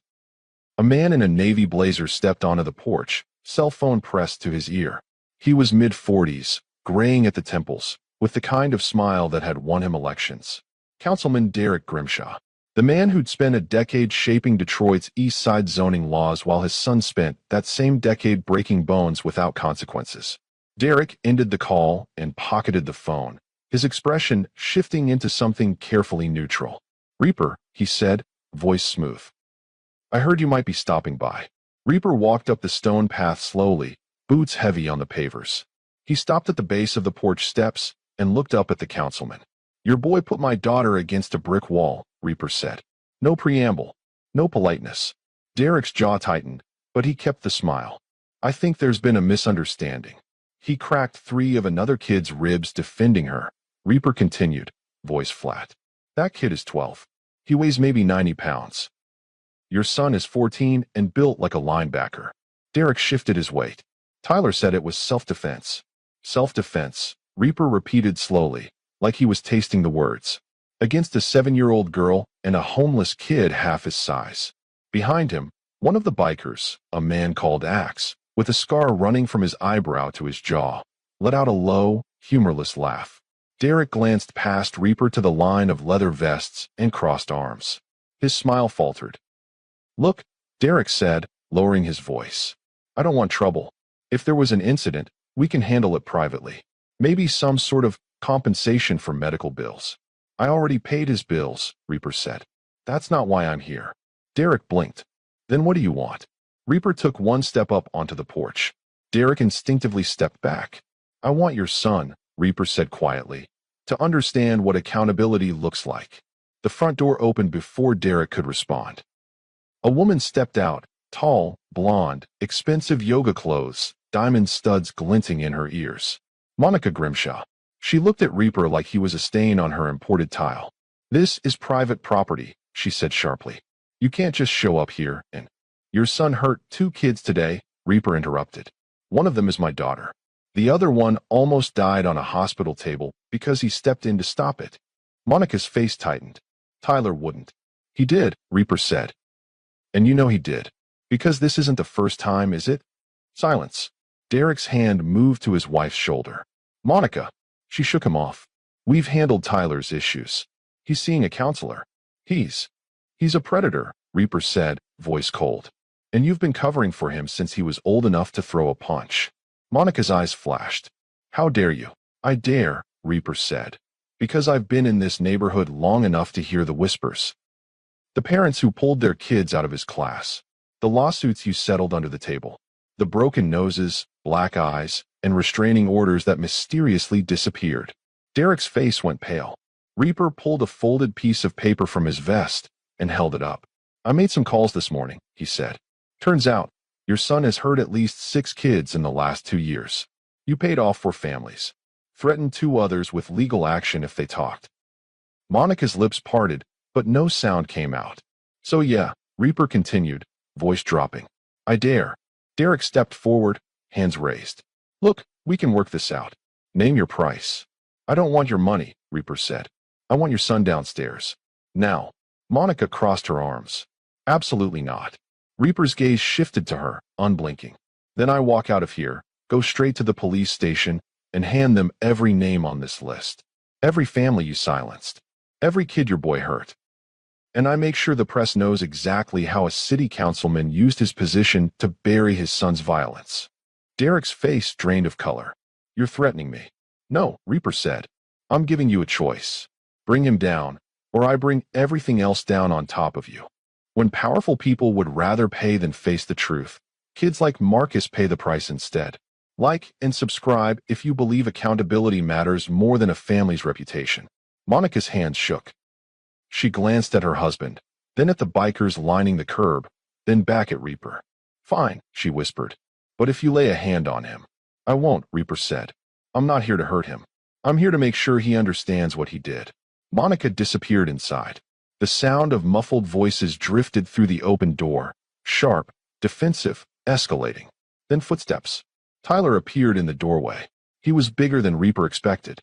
A man in a navy blazer stepped onto the porch, cell phone pressed to his ear. He was mid-40s, graying at the temples, with the kind of smile that had won him elections. Councilman Derek Grimshaw. The man who'd spent a decade shaping Detroit's East Side zoning laws while his son spent that same decade breaking bones without consequences. Derek ended the call and pocketed the phone, his expression shifting into something carefully neutral. Reaper, he said, voice smooth. I heard you might be stopping by. Reaper walked up the stone path slowly, boots heavy on the pavers. He stopped at the base of the porch steps and looked up at the councilman. Your boy put my daughter against a brick wall, Reaper said. No preamble. No politeness. Derek's jaw tightened, but he kept the smile. I think there's been a misunderstanding. He cracked 3 of another kid's ribs defending her. Reaper continued, voice flat. That kid is 12. He weighs maybe 90 pounds. Your son is 14 and built like a linebacker. Derek shifted his weight. Tyler said it was self-defense. Self-defense, Reaper repeated slowly, like he was tasting the words. Against a 7-year-old girl and a homeless kid half his size. Behind him, one of the bikers, a man called Axe, with a scar running from his eyebrow to his jaw, let out a low, humorless laugh. Derek glanced past Reaper to the line of leather vests and crossed arms. His smile faltered. Look, Derek said, lowering his voice. I don't want trouble. If there was an incident, we can handle it privately. Maybe some sort of compensation for medical bills. I already paid his bills, Reaper said. That's not why I'm here. Derek blinked. Then what do you want? Reaper took 1 step up onto the porch. Derek instinctively stepped back. I want your son, Reaper said quietly, to understand what accountability looks like. The front door opened before Derek could respond. A woman stepped out, tall, blonde, expensive yoga clothes, diamond studs glinting in her ears. Monica Grimshaw. She looked at Reaper like he was a stain on her imported tile. This is private property, she said sharply. You can't just show up here and... Your son hurt 2 kids today, Reaper interrupted. One of them is my daughter. The other one almost died on a hospital table because he stepped in to stop it. Monica's face tightened. Tyler wouldn't. He did, Reaper said. And you know he did. Because this isn't the first time, is it? Silence. Derek's hand moved to his wife's shoulder. Monica. She shook him off. We've handled Tyler's issues. He's seeing a counselor. He's a predator, Reaper said, voice cold. And you've been covering for him since he was old enough to throw a punch. Monica's eyes flashed. How dare you? I dare, Reaper said. Because I've been in this neighborhood long enough to hear the whispers. The parents who pulled their kids out of his class. The lawsuits you settled under the table. The broken noses, black eyes, and restraining orders that mysteriously disappeared. Derek's face went pale. Reaper pulled a folded piece of paper from his vest and held it up. I made some calls this morning, he said. Turns out, your son has hurt at least 6 kids in the last 2 years. You paid off 4 families. Threatened 2 others with legal action if they talked. Monica's lips parted, but no sound came out. So yeah, Reaper continued, voice dropping. I dare. Derek stepped forward, hands raised. Look, we can work this out. Name your price. I don't want your money, Reaper said. I want your son downstairs. Now. Monica crossed her arms. Absolutely not. Reaper's gaze shifted to her, unblinking. Then I walk out of here, go straight to the police station, and hand them every name on this list. Every family you silenced. Every kid your boy hurt. And I make sure the press knows exactly how a city councilman used his position to bury his son's violence. Derek's face drained of color. You're threatening me. No, Reaper said. I'm giving you a choice. Bring him down, or I bring everything else down on top of you. When powerful people would rather pay than face the truth, kids like Marcus pay the price instead. Like and subscribe if you believe accountability matters more than a family's reputation. Monica's hands shook. She glanced at her husband, then at the bikers lining the curb, then back at Reaper. Fine, she whispered. But if you lay a hand on him. I won't, Reaper said. I'm not here to hurt him. I'm here to make sure he understands what he did. Monica disappeared inside. The sound of muffled voices drifted through the open door, sharp, defensive, escalating. Then footsteps. Tyler appeared in the doorway. He was bigger than Reaper expected.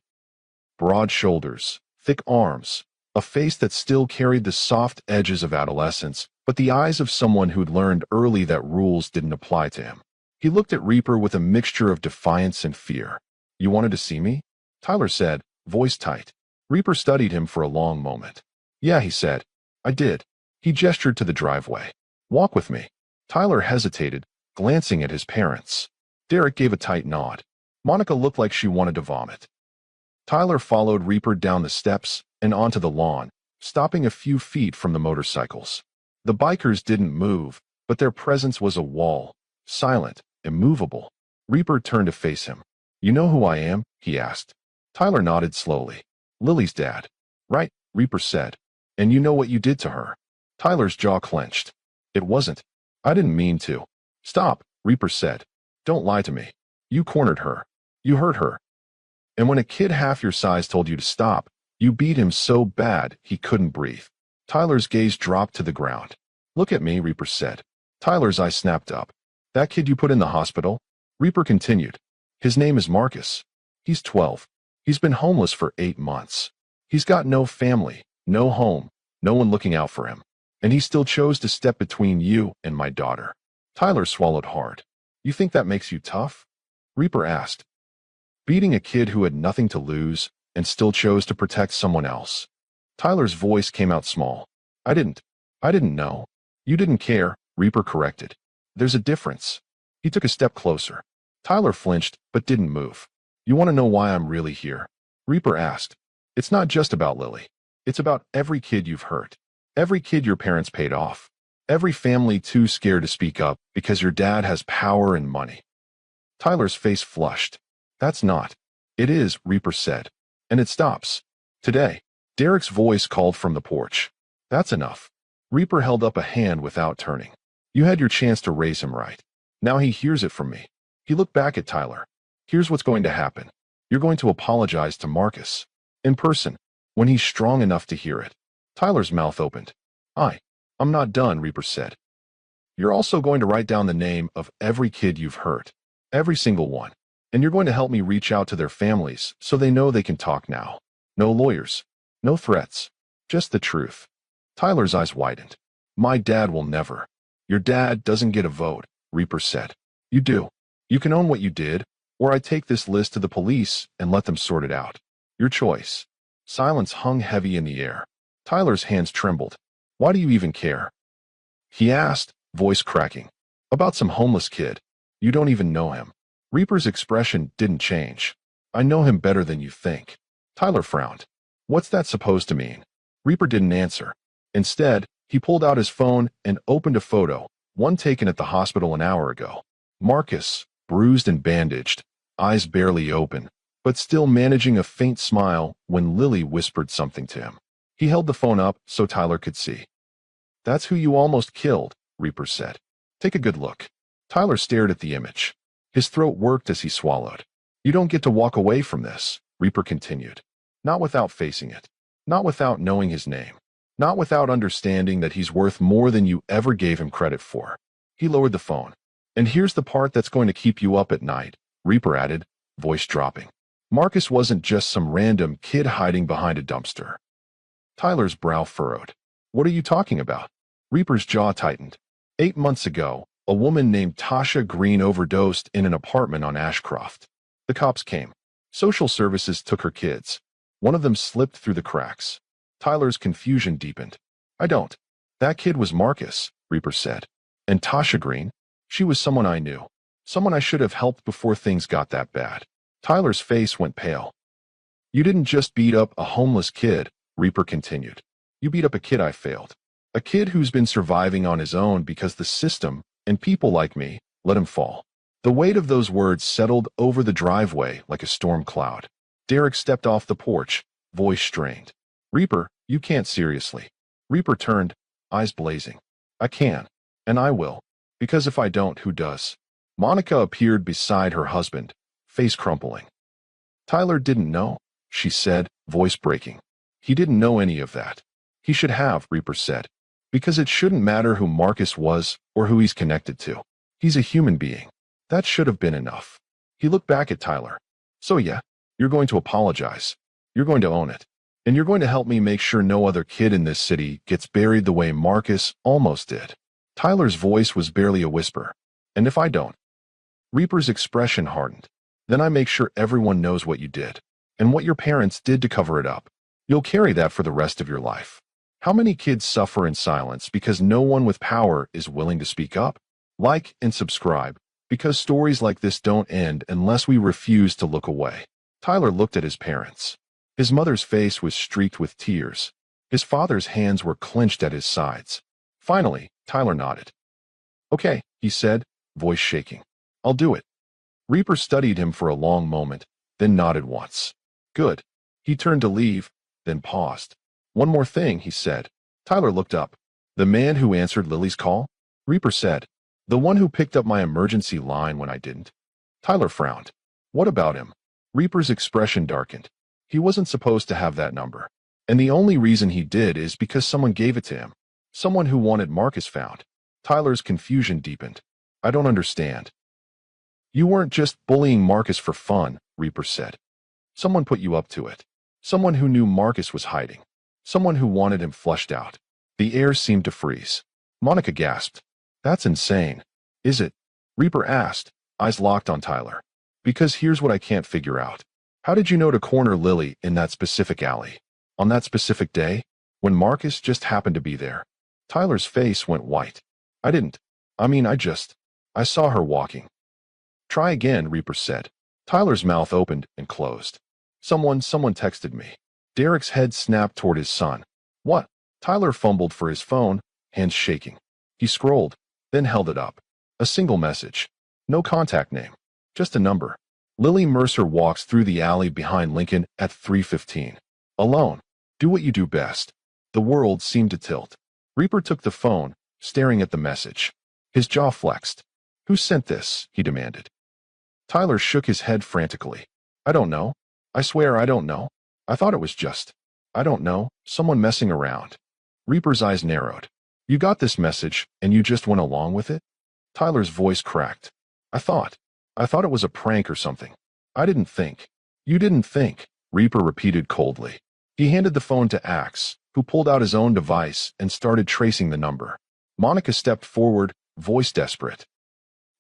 Broad shoulders, thick arms, a face that still carried the soft edges of adolescence, but the eyes of someone who'd learned early that rules didn't apply to him. He looked at Reaper with a mixture of defiance and fear. You wanted to see me? Tyler said, voice tight. Reaper studied him for a long moment. Yeah, he said. I did. He gestured to the driveway. Walk with me. Tyler hesitated, glancing at his parents. Derek gave a tight nod. Monica looked like she wanted to vomit. Tyler followed Reaper down the steps and onto the lawn, stopping a few feet from the motorcycles. The bikers didn't move, but their presence was a wall, silent, immovable. Reaper turned to face him. You know who I am? He asked. Tyler nodded slowly. Lily's dad. Right, Reaper said. And you know what you did to her. Tyler's jaw clenched. It wasn't. I didn't mean to. Stop, Reaper said. Don't lie to me. You cornered her. You hurt her. And when a kid half your size told you to stop, you beat him so bad he couldn't breathe. Tyler's gaze dropped to the ground. Look at me, Reaper said. Tyler's eyes snapped up. That kid you put in the hospital? Reaper continued. His name is Marcus. He's 12. He's been homeless for 8 months. He's got no family, no home, no one looking out for him. And he still chose to step between you and my daughter. Tyler swallowed hard. You think that makes you tough? Reaper asked. Beating a kid who had nothing to lose and still chose to protect someone else. Tyler's voice came out small. I didn't know. You didn't care, Reaper corrected. There's a difference. He took a step closer. Tyler flinched, but didn't move. You want to know why I'm really here? Reaper asked. It's not just about Lily. It's about every kid you've hurt. Every kid your parents paid off. Every family too scared to speak up because your dad has power and money. Tyler's face flushed. That's not. It is, Reaper said. And it stops. Today. Derek's voice called from the porch. That's enough. Reaper held up a hand without turning. You had your chance to raise him right. Now he hears it from me. He looked back at Tyler. Here's what's going to happen. You're going to apologize to Marcus. In person. When he's strong enough to hear it. Tyler's mouth opened. I'm not done, Reaper said. You're also going to write down the name of every kid you've hurt. Every single one. And you're going to help me reach out to their families so they know they can talk now. No lawyers. No threats. Just the truth. Tyler's eyes widened. My dad will never. Your dad doesn't get a vote, Reaper said. You do. You can own what you did, or I take this list to the police and let them sort it out. Your choice. Silence hung heavy in the air. Tyler's hands trembled. Why do you even care? He asked, voice cracking. About some homeless kid. You don't even know him. Reaper's expression didn't change. I know him better than you think. Tyler frowned. What's that supposed to mean? Reaper didn't answer. Instead, he pulled out his phone and opened a photo, one taken at the hospital an hour ago. Marcus, bruised and bandaged, eyes barely open, but still managing a faint smile when Lily whispered something to him. He held the phone up so Tyler could see. That's who you almost killed, Reaper said. Take a good look. Tyler stared at the image. His throat worked as he swallowed. You don't get to walk away from this, Reaper continued. Not without facing it. Not without knowing his name. Not without understanding that he's worth more than you ever gave him credit for. He lowered the phone. And here's the part that's going to keep you up at night, Reaper added, voice dropping. Marcus wasn't just some random kid hiding behind a dumpster. Tyler's brow furrowed. What are you talking about? Reaper's jaw tightened. 8 months ago, a woman named Tasha Green overdosed in an apartment on Ashcroft. The cops came. Social services took her kids. One of them slipped through the cracks. Tyler's confusion deepened. I don't. That kid was Marcus, Reaper said. And Tasha Green? She was someone I knew. Someone I should have helped before things got that bad. Tyler's face went pale. You didn't just beat up a homeless kid, Reaper continued. You beat up a kid I failed. A kid who's been surviving on his own because the system, and people like me, let him fall. The weight of those words settled over the driveway like a storm cloud. Derek stepped off the porch, voice strained. Reaper, you can't seriously. Reaper turned, eyes blazing. I can. And I will. Because if I don't, who does? Monica appeared beside her husband, face crumpling. Tyler didn't know, she said, voice breaking. He didn't know any of that. He should have, Reaper said. Because it shouldn't matter who Marcus was or who he's connected to. He's a human being. That should have been enough. He looked back at Tyler. So yeah, you're going to apologize. You're going to own it. And you're going to help me make sure no other kid in this city gets buried the way Marcus almost did. Tyler's voice was barely a whisper. And if I don't? Reaper's expression hardened. Then I make sure everyone knows what you did. And what your parents did to cover it up. You'll carry that for the rest of your life. How many kids suffer in silence because no one with power is willing to speak up? Like and subscribe, because stories like this don't end unless we refuse to look away. Tyler looked at his parents. His mother's face was streaked with tears. His father's hands were clenched at his sides. Finally, Tyler nodded. Okay, he said, voice shaking. I'll do it. Reaper studied him for a long moment, then nodded once. Good. He turned to leave, then paused. One more thing, he said. Tyler looked up. The man who answered Lily's call? Reaper said. The one who picked up my emergency line when I didn't. Tyler frowned. What about him? Reaper's expression darkened. He wasn't supposed to have that number. And the only reason he did is because someone gave it to him. Someone who wanted Marcus found. Tyler's confusion deepened. I don't understand. You weren't just bullying Marcus for fun, Reaper said. Someone put you up to it. Someone who knew Marcus was hiding. Someone who wanted him flushed out. The air seemed to freeze. Monica gasped. That's insane. Is it? Reaper asked, eyes locked on Tyler. Because here's what I can't figure out. How did you know to corner Lily in that specific alley? On that specific day? When Marcus just happened to be there? Tyler's face went white. I didn't. I saw her walking. Try again, Reaper said. Tyler's mouth opened and closed. Someone texted me. Derek's head snapped toward his son. What? Tyler fumbled for his phone, hands shaking. He scrolled, then held it up. A single message. No contact name. Just a number. Lily Mercer walks through the alley behind Lincoln at 3:15. Alone. Do what you do best. The world seemed to tilt. Reaper took the phone, staring at the message. His jaw flexed. Who sent this? He demanded. Tyler shook his head frantically. I don't know. I swear I don't know. I thought it was just, I don't know, someone messing around. Reaper's eyes narrowed. You got this message, and you just went along with it? Tyler's voice cracked. I thought it was a prank or something. I didn't think. You didn't think, Reaper repeated coldly. He handed the phone to Axe, who pulled out his own device and started tracing the number. Monica stepped forward, voice desperate.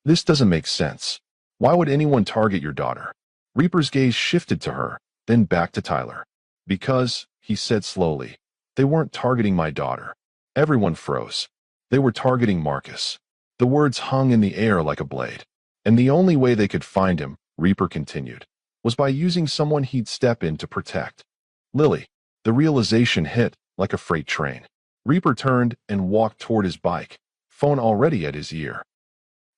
This doesn't make sense. Why would anyone target your daughter? Reaper's gaze shifted to her, then back to Tyler. Because, he said slowly, they weren't targeting my daughter. Everyone froze. They were targeting Marcus. The words hung in the air like a blade. And the only way they could find him, Reaper continued, was by using someone he'd step in to protect. Lily. The realization hit like a freight train. Reaper turned and walked toward his bike, phone already at his ear.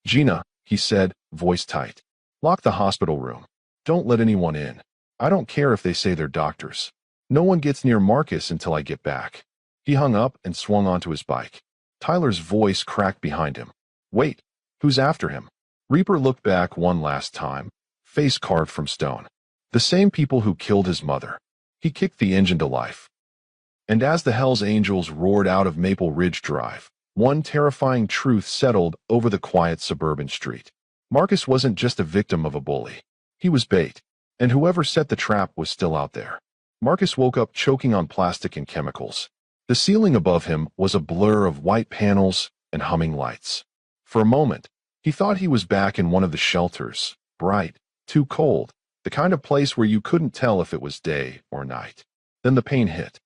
Gina, he said, voice tight. Lock the hospital room. Don't let anyone in. I don't care if they say they're doctors. No one gets near Marcus until I get back. He hung up and swung onto his bike. Tyler's voice cracked behind him. Wait, who's after him? Reaper looked back one last time, face carved from stone. The same people who killed his mother. He kicked the engine to life. And as the Hells Angels roared out of Maple Ridge Drive, one terrifying truth settled over the quiet suburban street. Marcus wasn't just a victim of a bully. He was bait. And whoever set the trap was still out there. Marcus woke up choking on plastic and chemicals. The ceiling above him was a blur of white panels and humming lights. For a moment, he thought he was back in one of the shelters, bright, too cold, the kind of place where you couldn't tell if it was day or night. Then the pain hit.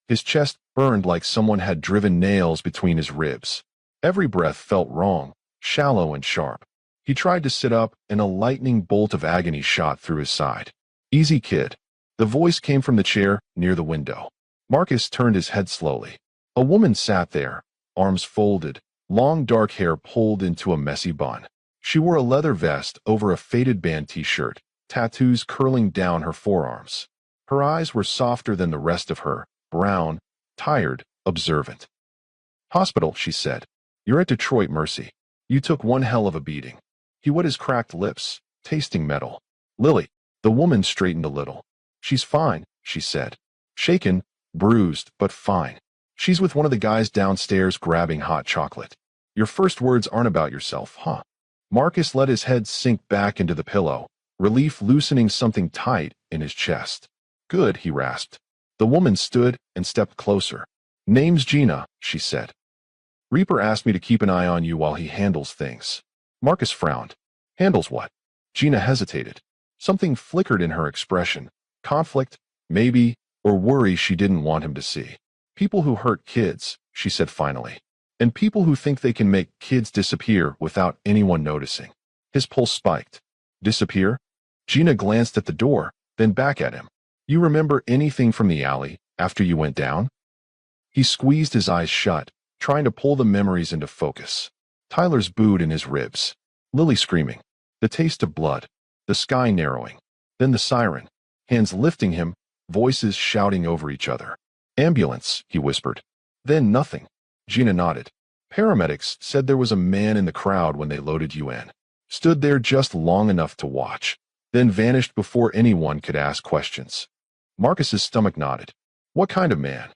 His chest burned like someone had driven nails between his ribs. Every breath felt wrong, shallow and sharp. He tried to sit up, and a lightning bolt of agony shot through his side. Easy, kid. The voice came from the chair near the window. Marcus turned his head slowly. A woman sat there, arms folded, long dark hair pulled into a messy bun. She wore a leather vest over a faded band t-shirt, tattoos curling down her forearms. Her eyes were softer than the rest of her, brown, tired, observant. Hospital, she said. You're at Detroit Mercy. You took one hell of a beating. He wet his cracked lips, tasting metal. Lily. The woman straightened a little. She's fine, she said. Shaken, bruised, but fine. She's with one of the guys downstairs grabbing hot chocolate. Your first words aren't about yourself, huh? Marcus let his head sink back into the pillow, relief loosening something tight in his chest. Good, he rasped. The woman stood and stepped closer. Name's Gina, she said. Reaper asked me to keep an eye on you while he handles things. Marcus frowned. Handles what? Gina hesitated. Something flickered in her expression. Conflict, maybe, or worry she didn't want him to see. People who hurt kids, she said finally. And people who think they can make kids disappear without anyone noticing. His pulse spiked. Disappear? Gina glanced at the door, then back at him. You remember anything from the alley after you went down? He squeezed his eyes shut, trying to pull the memories into focus. Tyler's booed in his ribs. Lily screaming. The taste of blood. The sky narrowing. Then the siren. Hands lifting him, voices shouting over each other. Ambulance, he whispered. Then nothing. Gina nodded. Paramedics said there was a man in the crowd when they loaded you in. Stood there just long enough to watch. Then vanished before anyone could ask questions. Marcus's stomach nodded. What kind of man?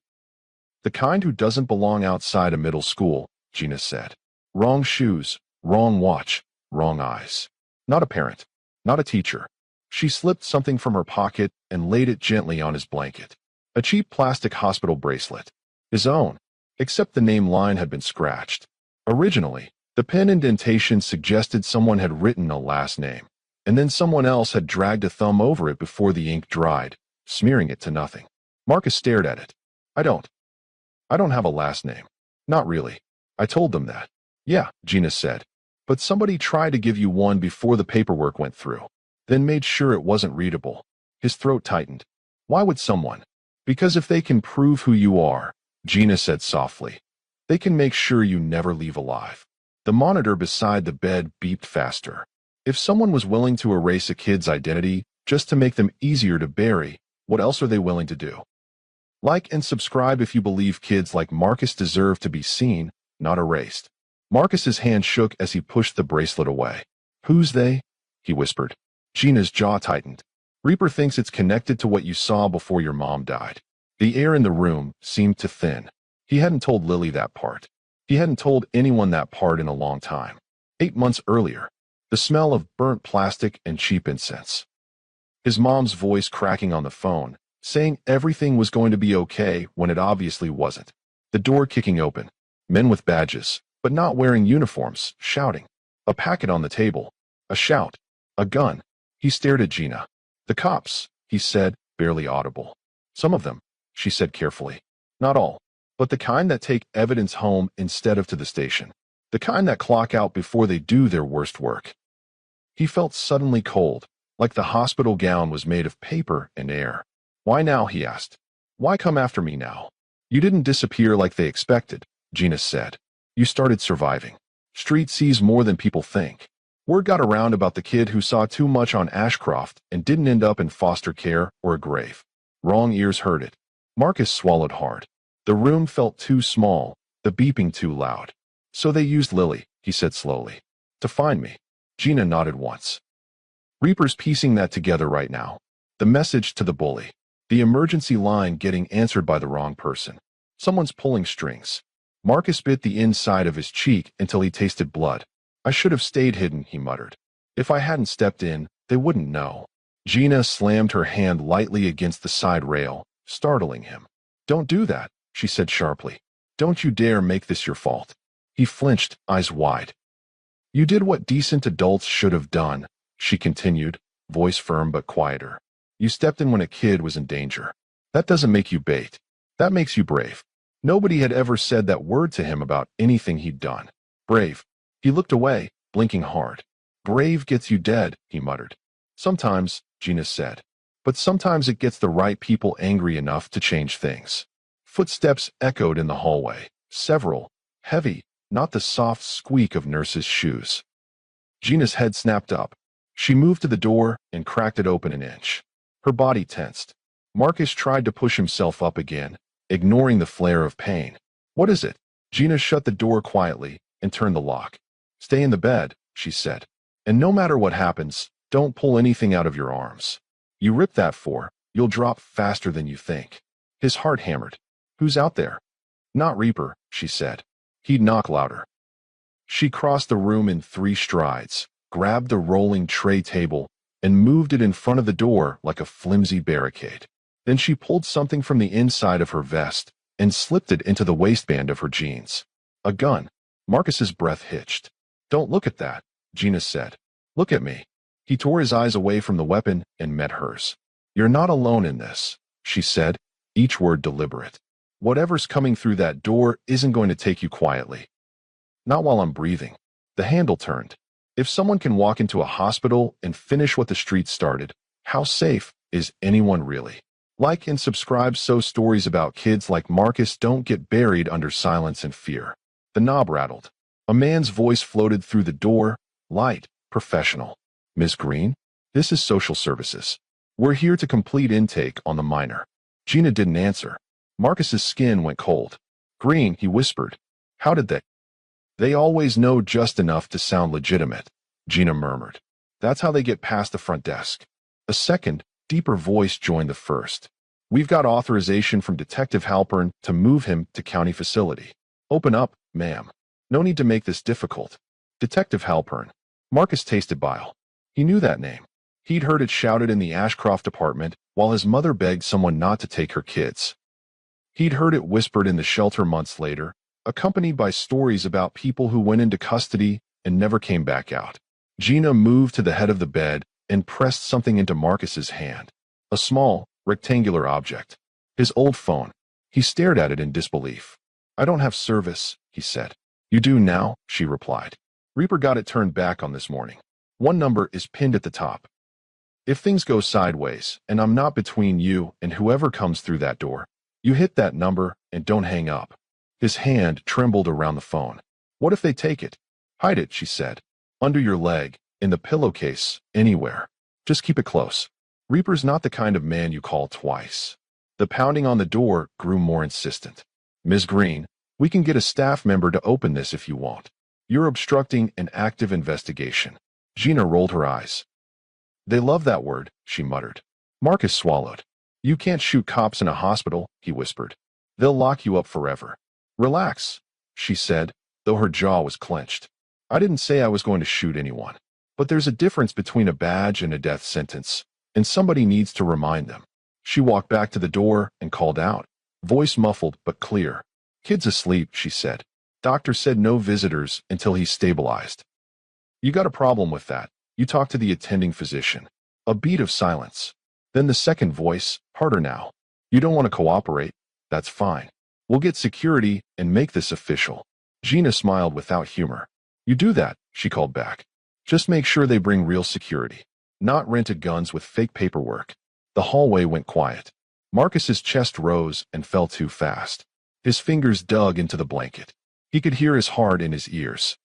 The kind who doesn't belong outside a middle school, Gina said. Wrong shoes, wrong watch, wrong eyes. Not a parent. Not a teacher. She slipped something from her pocket and laid it gently on his blanket. A cheap plastic hospital bracelet. His own, except the name line had been scratched. Originally, the pen indentation suggested someone had written a last name, and then someone else had dragged a thumb over it before the ink dried, smearing it to nothing. Marcus stared at it. I don't have a last name. Not really. I told them that. Yeah, Gina said. But somebody tried to give you one before the paperwork went through, then made sure it wasn't readable. His throat tightened. Why would someone? Because if they can prove who you are, Gina said softly, they can make sure you never leave alive. The monitor beside the bed beeped faster. If someone was willing to erase a kid's identity just to make them easier to bury, what else are they willing to do? Like and subscribe if you believe kids like Marcus deserve to be seen, not erased. Marcus's hand shook as he pushed the bracelet away. Who's they? He whispered. Gina's jaw tightened. Reaper thinks it's connected to what you saw before your mom died. The air in the room seemed to thin. He hadn't told Lily that part. He hadn't told anyone that part in a long time. 8 months earlier. The smell of burnt plastic and cheap incense. His mom's voice cracking on the phone, saying everything was going to be okay when it obviously wasn't. The door kicking open. Men with badges, but not wearing uniforms, shouting. A packet on the table. A shout. A gun. He stared at Gina. The cops, he said, barely audible. Some of them, she said carefully. Not all, but the kind that take evidence home instead of to the station. The kind that clock out before they do their worst work. He felt suddenly cold, like the hospital gown was made of paper and air. Why now, he asked. Why come after me now? You didn't disappear like they expected, Gina said. You started surviving. Street sees more than people think. Word got around about the kid who saw too much on Ashcroft and didn't end up in foster care or a grave. Wrong ears heard it. Marcus swallowed hard. The room felt too small, the beeping too loud. So they used Lily, he said slowly. To find me. Gina nodded once. Reaper's piecing that together right now. The message to the bully. The emergency line getting answered by the wrong person. Someone's pulling strings. Marcus bit the inside of his cheek until he tasted blood. I should have stayed hidden, he muttered. If I hadn't stepped in, they wouldn't know. Gina slammed her hand lightly against the side rail, startling him. Don't do that, she said sharply. Don't you dare make this your fault. He flinched, eyes wide. You did what decent adults should have done, she continued, voice firm but quieter. You stepped in when a kid was in danger. That doesn't make you bait. That makes you brave. Nobody had ever said that word to him about anything he'd done. Brave. He looked away, blinking hard. Brave gets you dead, he muttered. Sometimes, Gina said. But sometimes it gets the right people angry enough to change things. Footsteps echoed in the hallway. Several. Heavy, not the soft squeak of nurses' shoes. Gina's head snapped up. She moved to the door and cracked it open an inch. Her body tensed. Marcus tried to push himself up again, ignoring the flare of pain. What is it? Gina shut the door quietly and turned the lock. Stay in the bed, she said. And no matter what happens, don't pull anything out of your arms. You rip that you'll drop faster than you think. His heart hammered. Who's out there? Not Reaper, she said. He'd knock louder. She crossed the room in 3 strides, grabbed the rolling tray table, and moved it in front of the door like a flimsy barricade. Then she pulled something from the inside of her vest and slipped it into the waistband of her jeans. A gun. Marcus's breath hitched. Don't look at that, Gina said. Look at me. He tore his eyes away from the weapon and met hers. You're not alone in this, she said, each word deliberate. Whatever's coming through that door isn't going to take you quietly. Not while I'm breathing. The handle turned. If someone can walk into a hospital and finish what the street started, how safe is anyone really? Like and subscribe so stories about kids like Marcus don't get buried under silence and fear. The knob rattled. A man's voice floated through the door, light, professional. Miss Green? This is social services. We're here to complete intake on the minor. Gina didn't answer. Marcus's skin went cold. Green, he whispered. How did they? They always know just enough to sound legitimate, Gina murmured. That's how they get past the front desk. A second, deeper voice joined the first. We've got authorization from Detective Halpern to move him to county facility. Open up, ma'am. No need to make this difficult. Detective Halpern. Marcus tasted bile. He knew that name. He'd heard it shouted in the Ashcroft apartment while his mother begged someone not to take her kids. He'd heard it whispered in the shelter months later, accompanied by stories about people who went into custody and never came back out. Gina moved to the head of the bed and pressed something into Marcus's hand. A small, rectangular object. His old phone. He stared at it in disbelief. I don't have service, he said. You do now, she replied. Reaper got it turned back on this morning. One number is pinned at the top. If things go sideways, and I'm not between you and whoever comes through that door, you hit that number and don't hang up. His hand trembled around the phone. What if they take it? Hide it, she said. Under your leg, in the pillowcase, anywhere. Just keep it close. Reaper's not the kind of man you call twice. The pounding on the door grew more insistent. Ms. Green, we can get a staff member to open this if you want. You're obstructing an active investigation. Gina rolled her eyes. They love that word, she muttered. Marcus swallowed. You can't shoot cops in a hospital, he whispered. They'll lock you up forever. Relax, she said, though her jaw was clenched. I didn't say I was going to shoot anyone. But there's a difference between a badge and a death sentence, and somebody needs to remind them. She walked back to the door and called out, voice muffled but clear. Kid's asleep, she said. Doctor said no visitors until he's stabilized. You got a problem with that. You talk to the attending physician. A beat of silence. Then the second voice, harder now. You don't want to cooperate? That's fine. We'll get security and make this official. Gina smiled without humor. You do that, she called back. Just make sure they bring real security. Not rented guns with fake paperwork. The hallway went quiet. Marcus's chest rose and fell too fast. His fingers dug into the blanket. He could hear his heart in his ears.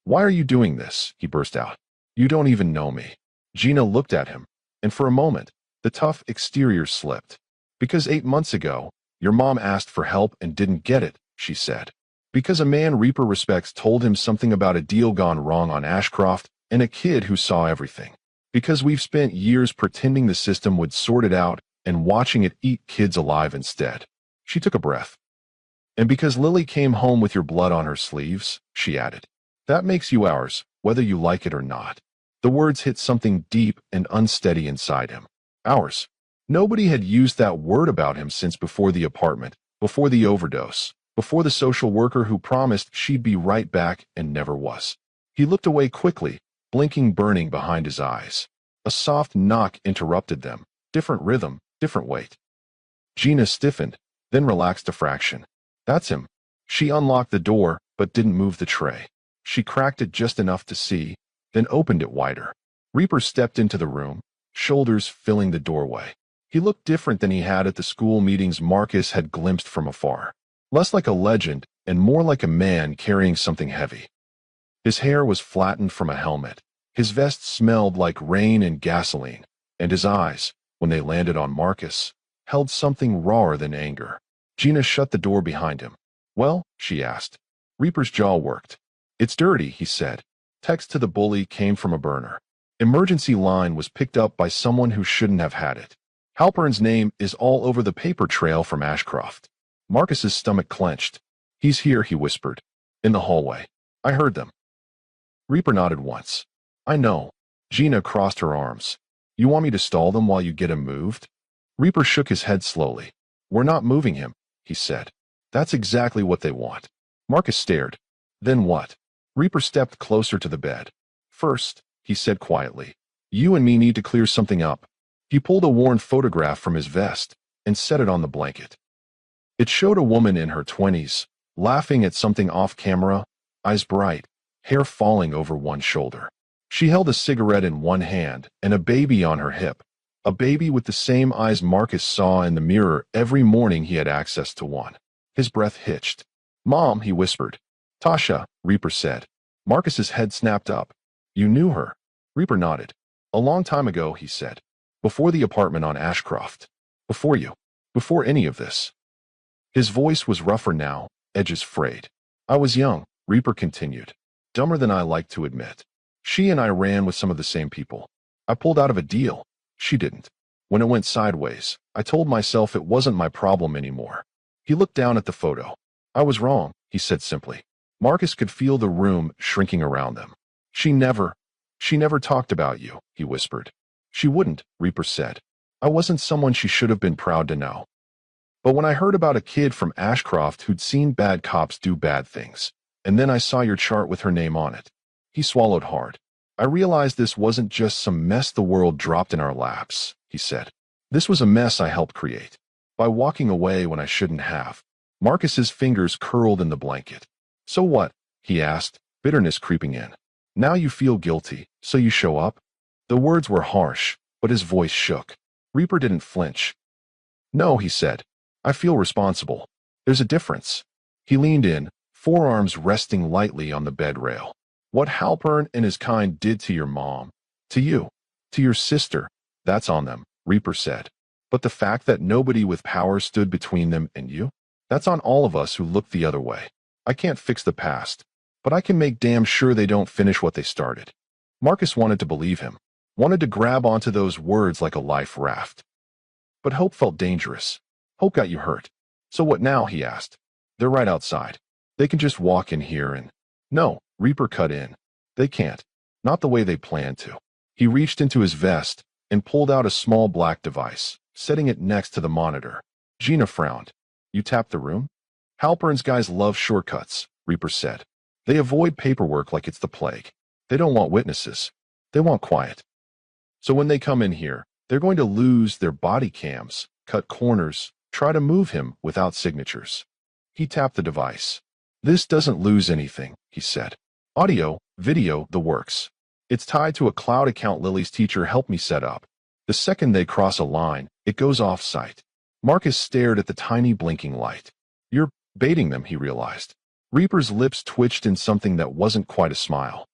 Why are you doing this? He burst out. You don't even know me. Gina looked at him, and for a moment, the tough exterior slipped. Because 8 months ago, your mom asked for help and didn't get it, she said. Because a man Reaper respects told him something about a deal gone wrong on Ashcroft and a kid who saw everything. Because we've spent years pretending the system would sort it out and watching it eat kids alive instead. She took a breath. And because Lily came home with your blood on her sleeves, she added. That makes you ours, whether you like it or not. The words hit something deep and unsteady inside him. Ours. Nobody had used that word about him since before the apartment, before the overdose, before the social worker who promised she'd be right back and never was. He looked away quickly, blinking burning behind his eyes. A soft knock interrupted them. Different rhythm, different weight. Gina stiffened, then relaxed a fraction. That's him. She unlocked the door, but didn't move the tray. She cracked it just enough to see, then opened it wider. Reaper stepped into the room, shoulders filling the doorway. He looked different than he had at the school meetings Marcus had glimpsed from afar. Less like a legend and more like a man carrying something heavy. His hair was flattened from a helmet. His vest smelled like rain and gasoline, and his eyes, when they landed on Marcus, held something rawer than anger. Gina shut the door behind him. Well, she asked. Reaper's jaw worked. It's dirty, he said. Text to the bully came from a burner. Emergency line was picked up by someone who shouldn't have had it. Halpern's name is all over the paper trail from Ashcroft. Marcus's stomach clenched. He's here, he whispered. In the hallway. I heard them. Reaper nodded once. I know. Gina crossed her arms. You want me to stall them while you get him moved? Reaper shook his head slowly. We're not moving him, he said. That's exactly what they want. Marcus stared. Then what? Reaper stepped closer to the bed. First, he said quietly, you and me need to clear something up. He pulled a worn photograph from his vest and set it on the blanket. It showed a woman in her 20s, laughing at something off camera, eyes bright, hair falling over one shoulder. She held a cigarette in one hand and a baby on her hip, a baby with the same eyes Marcus saw in the mirror every morning he had access to one. His breath hitched. Mom, he whispered. Tasha, Reaper said. Marcus's head snapped up. You knew her. Reaper nodded. A long time ago, he said. Before the apartment on Ashcroft. Before you. Before any of this. His voice was rougher now, edges frayed. I was young, Reaper continued. Dumber than I like to admit. She and I ran with some of the same people. I pulled out of a deal. She didn't. When it went sideways, I told myself it wasn't my problem anymore. He looked down at the photo. I was wrong, he said simply. Marcus could feel the room shrinking around them. She never talked about you, he whispered. She wouldn't, Reaper said. I wasn't someone she should have been proud to know. But when I heard about a kid from Ashcroft who'd seen bad cops do bad things, and then I saw your chart with her name on it. He swallowed hard. I realized this wasn't just some mess the world dropped in our laps, he said. This was a mess I helped create. By walking away when I shouldn't have. Marcus's fingers curled in the blanket. So what? He asked, bitterness creeping in. Now you feel guilty, so you show up? The words were harsh, but his voice shook. Reaper didn't flinch. No, he said. I feel responsible. There's a difference. He leaned in, forearms resting lightly on the bed rail. What Halpern and his kind did to your mom, to you, to your sister, that's on them, Reaper said. But the fact that nobody with power stood between them and you, that's on all of us who looked the other way. I can't fix the past, but I can make damn sure they don't finish what they started. Marcus wanted to believe him, wanted to grab onto those words like a life raft. But hope felt dangerous. Hope got you hurt. So what now, he asked. They're right outside. They can just walk in here and... No, Reaper cut in. They can't. Not the way they planned to. He reached into his vest and pulled out a small black device, setting it next to the monitor. Gina frowned. You tapped the room? Halpern's guys love shortcuts, Reaper said. They avoid paperwork like it's the plague. They don't want witnesses. They want quiet. So when they come in here, they're going to lose their body cams, cut corners, try to move him without signatures. He tapped the device. This doesn't lose anything, he said. Audio, video, the works. It's tied to a cloud account Lily's teacher helped me set up. The second they cross a line, it goes off-site. Marcus stared at the tiny blinking light. You're baiting them, he realized. Reaper's lips twitched in something that wasn't quite a smile.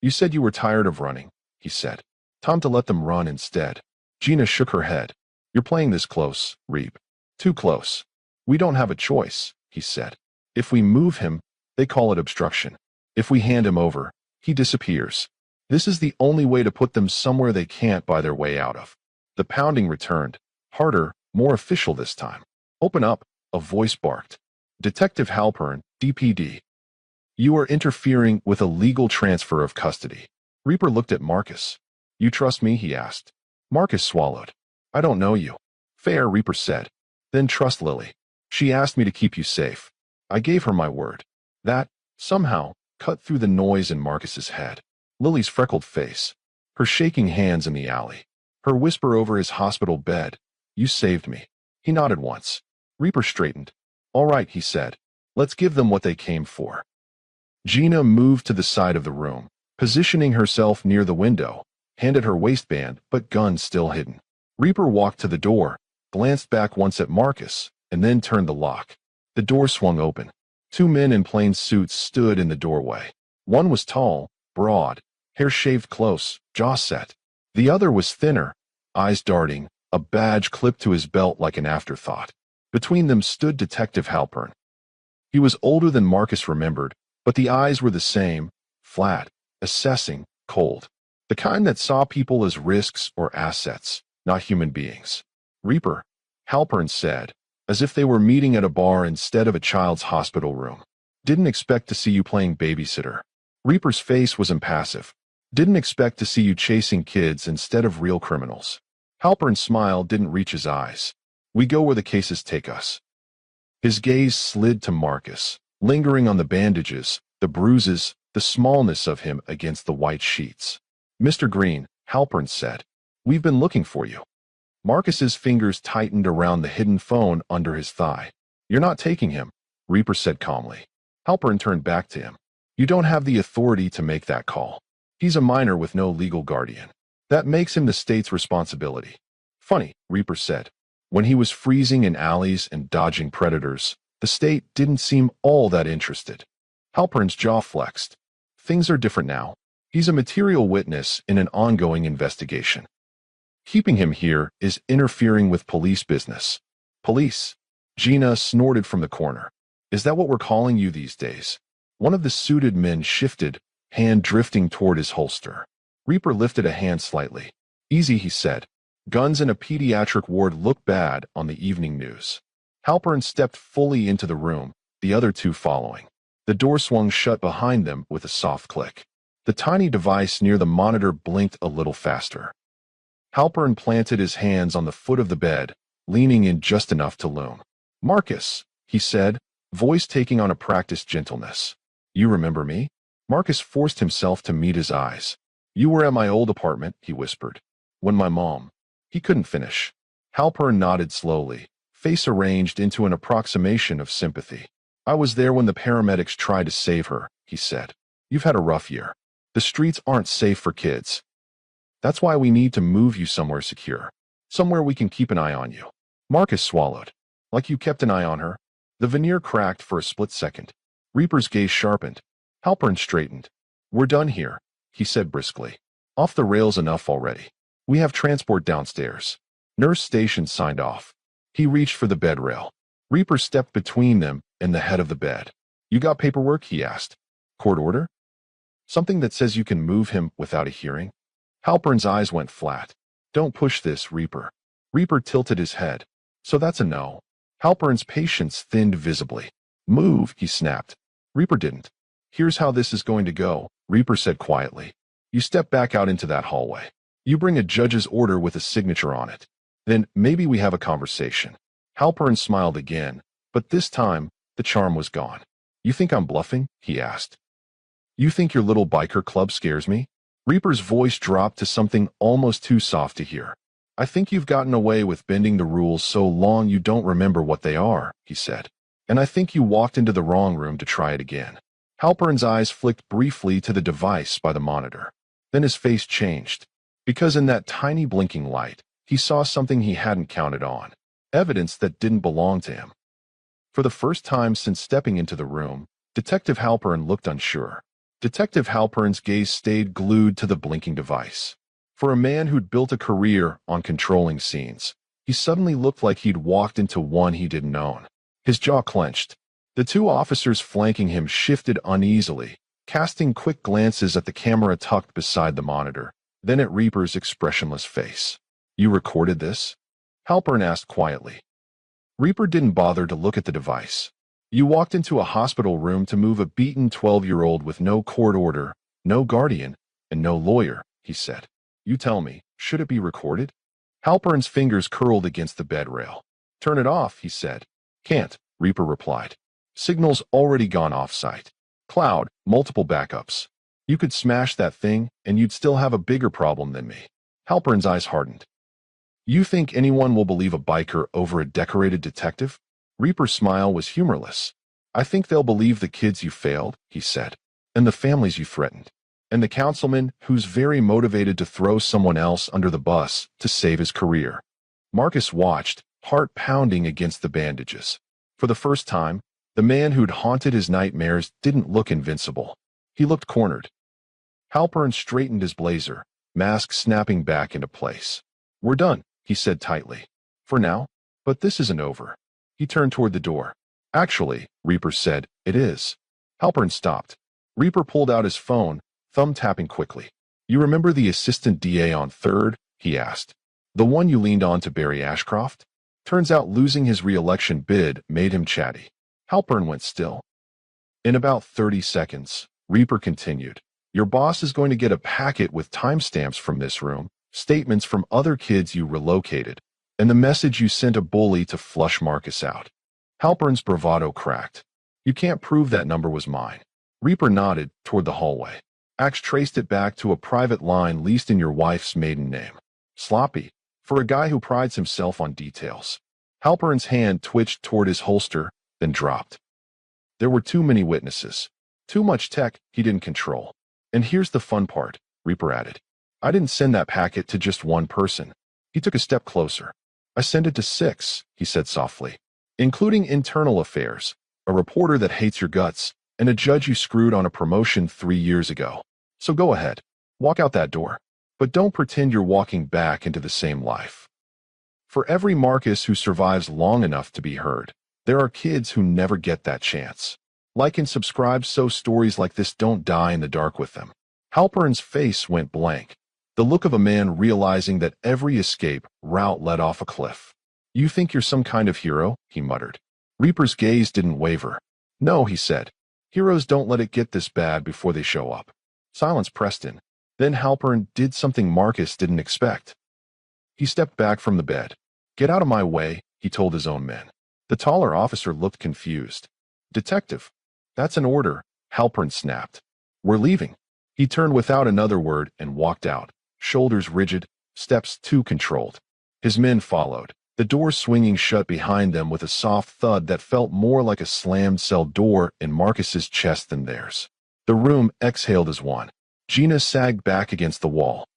You said you were tired of running, he said. Time to let them run instead. Gina shook her head. You're playing this close, Reap. Too close. We don't have a choice, he said. If we move him, they call it obstruction. If we hand him over, he disappears. This is the only way to put them somewhere they can't buy their way out of. The pounding returned, harder, more official this time. Open up, a voice barked. Detective Halpern, DPD. You are interfering with a legal transfer of custody. Reaper looked at Marcus. You trust me, he asked. Marcus swallowed. I don't know you. Fair, Reaper said. Then trust Lily. She asked me to keep you safe. I gave her my word. That, somehow, cut through the noise in Marcus's head. Lily's freckled face. Her shaking hands in the alley. Her whisper over his hospital bed. You saved me. He nodded once. Reaper straightened. All right, he said. Let's give them what they came for. Gina moved to the side of the room, positioning herself near the window, hand at her waistband, but gun still hidden. Reaper walked to the door, glanced back once at Marcus, and then turned the lock. The door swung open. Two men in plain suits stood in the doorway. One was tall, broad, hair shaved close, jaw set. The other was thinner, eyes darting, a badge clipped to his belt like an afterthought. Between them stood Detective Halpern. He was older than Marcus remembered, but the eyes were the same, flat, assessing, cold. The kind that saw people as risks or assets, not human beings. Reaper, Halpern said, as if they were meeting at a bar instead of a child's hospital room. Didn't expect to see you playing babysitter. Reaper's face was impassive. Didn't expect to see you chasing kids instead of real criminals. Halpern's smile didn't reach his eyes. We go where the cases take us. His gaze slid to Marcus, lingering on the bandages, the bruises, the smallness of him against the white sheets. Mr. Green, Halpern said, we've been looking for you. Marcus's fingers tightened around the hidden phone under his thigh. You're not taking him, Reaper said calmly. Halpern turned back to him. You don't have the authority to make that call. He's a minor with no legal guardian. That makes him the state's responsibility. Funny, Reaper said. When he was freezing in alleys and dodging predators, the state didn't seem all that interested. Halpern's jaw flexed. Things are different now. He's a material witness in an ongoing investigation. Keeping him here is interfering with police business. Police? Gina snorted from the corner. Is that what we're calling you these days? One of the suited men shifted, hand drifting toward his holster. Reaper lifted a hand slightly. Easy, he said. Guns in a pediatric ward look bad on the evening news. Halpern stepped fully into the room, the other two following. The door swung shut behind them with a soft click. The tiny device near the monitor blinked a little faster. Halpern planted his hands on the foot of the bed, leaning in just enough to loom. Marcus, he said, voice taking on a practiced gentleness. You remember me? Marcus forced himself to meet his eyes. You were at my old apartment, he whispered. When my mom... He couldn't finish. Halpern nodded slowly, face arranged into an approximation of sympathy. I was there when the paramedics tried to save her, he said. You've had a rough year. The streets aren't safe for kids. That's why we need to move you somewhere secure. Somewhere we can keep an eye on you. Marcus swallowed. Like you kept an eye on her? The veneer cracked for a split second. Reaper's gaze sharpened. Halpern straightened. We're done here, he said briskly. Off the rails enough already. We have transport downstairs. Nurse station signed off. He reached for the bed rail. Reaper stepped between them and the head of the bed. You got paperwork? He asked. Court order? Something that says you can move him without a hearing? Halpern's eyes went flat. Don't push this, Reaper. Reaper tilted his head. So that's a no. Halpern's patience thinned visibly. Move, he snapped. Reaper didn't. Here's how this is going to go, Reaper said quietly. You step back out into that hallway. You bring a judge's order with a signature on it. Then maybe we have a conversation. Halpern smiled again, but this time, the charm was gone. You think I'm bluffing? He asked. You think your little biker club scares me? Reaper's voice dropped to something almost too soft to hear. I think you've gotten away with bending the rules so long you don't remember what they are, he said. And I think you walked into the wrong room to try it again. Halpern's eyes flicked briefly to the device by the monitor. Then his face changed. Because in that tiny blinking light, he saw something he hadn't counted on. Evidence that didn't belong to him. For the first time since stepping into the room, Detective Halpern looked unsure. Detective Halpern's gaze stayed glued to the blinking device. For a man who'd built a career on controlling scenes, he suddenly looked like he'd walked into one he didn't own. His jaw clenched. The two officers flanking him shifted uneasily, casting quick glances at the camera tucked beside the monitor, then at Reaper's expressionless face. You recorded this? Halpern asked quietly. Reaper didn't bother to look at the device. You walked into a hospital room to move a beaten 12-year-old with no court order, no guardian, and no lawyer, he said. You tell me, should it be recorded? Halpern's fingers curled against the bed rail. Turn it off, he said. Can't, Reaper replied. Signal's already gone off-site. Cloud, multiple backups. You could smash that thing, and you'd still have a bigger problem than me. Halpern's eyes hardened. You think anyone will believe a biker over a decorated detective? Reaper's smile was humorless. I think they'll believe the kids you failed, he said, and the families you threatened, and the councilman who's very motivated to throw someone else under the bus to save his career. Marcus watched, heart pounding against the bandages. For the first time, the man who'd haunted his nightmares didn't look invincible. He looked cornered. Halpern straightened his blazer, mask snapping back into place. We're done, he said tightly. For now, but this isn't over. He turned toward the door. Actually, Reaper said, it is. Halpern stopped. Reaper pulled out his phone, thumb tapping quickly. You remember the assistant DA on 3rd? He asked. The one you leaned on to bury Ashcroft? Turns out losing his re-election bid made him chatty. Halpern went still. In about 30 seconds, Reaper continued. Your boss is going to get a packet with timestamps from this room, statements from other kids you relocated, and the message you sent a bully to flush Marcus out. Halpern's bravado cracked. You can't prove that number was mine. Reaper nodded toward the hallway. Axe traced it back to a private line leased in your wife's maiden name. Sloppy, for a guy who prides himself on details. Halpern's hand twitched toward his holster, then dropped. There were too many witnesses. Too much tech he didn't control. And here's the fun part, Reaper added. I didn't send that packet to just one person. He took a step closer. I sent it to 6, he said softly, including internal affairs, a reporter that hates your guts, and a judge you screwed on a promotion 3 years ago. So go ahead. Walk out that door. But don't pretend you're walking back into the same life. For every Marcus who survives long enough to be heard, there are kids who never get that chance. Like and subscribe so stories like this don't die in the dark with them. Halpern's face went blank, the look of a man realizing that every escape route led off a cliff. You think you're some kind of hero? He muttered. Reaper's gaze didn't waver. No, he said. Heroes don't let it get this bad before they show up. Silence pressed in. Then Halpern did something Marcus didn't expect. He stepped back from the bed. Get out of my way, he told his own men. The taller officer looked confused. Detective. That's an order, Halpern snapped. We're leaving. He turned without another word and walked out, shoulders rigid, steps too controlled. His men followed, the door swinging shut behind them with a soft thud that felt more like a slammed cell door in Marcus's chest than theirs. The room exhaled as one. Gina sagged back against the wall.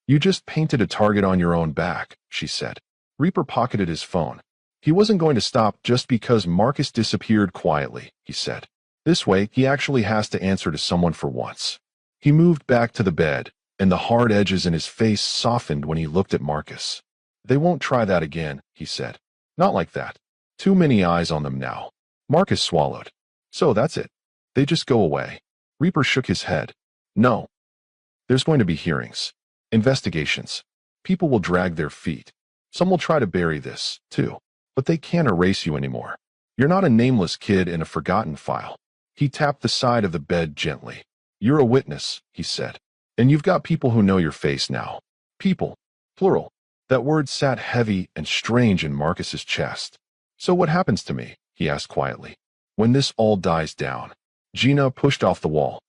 You just painted a target on your own back, she said. Reaper pocketed his phone. He wasn't going to stop just because Marcus disappeared quietly, he said. This way, he actually has to answer to someone for once. He moved back to the bed, and the hard edges in his face softened when he looked at Marcus. They won't try that again, he said. Not like that. Too many eyes on them now. Marcus swallowed. So that's it. They just go away. Reaper shook his head. No. There's going to be hearings. Investigations. People will drag their feet. Some will try to bury this, too. But they can't erase you anymore. You're not a nameless kid in a forgotten file. He tapped the side of the bed gently. You're a witness, he said. And you've got people who know your face now. People. Plural. That word sat heavy and strange in Marcus's chest. So what happens to me? He asked quietly. When this all dies down. Gina pushed off the wall.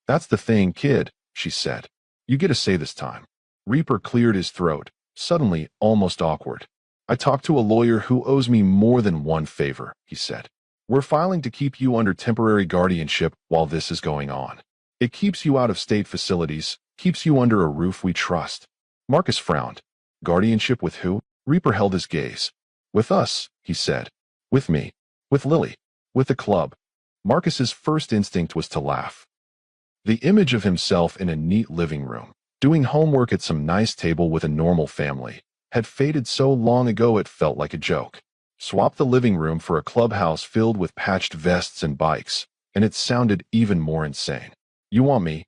That's the thing, kid, she said. You get a say this time. Reaper cleared his throat, suddenly almost awkward. I talked to a lawyer who owes me more than one favor, he said. We're filing to keep you under temporary guardianship while this is going on. It keeps you out of state facilities, keeps you under a roof we trust. Marcus frowned. Guardianship with who? Reaper held his gaze. With us, he said. With me. With Lily. With the club. Marcus's first instinct was to laugh. The image of himself in a neat living room, doing homework at some nice table with a normal family, had faded so long ago it felt like a joke. Swap the living room for a clubhouse filled with patched vests and bikes, and it sounded even more insane. You want me?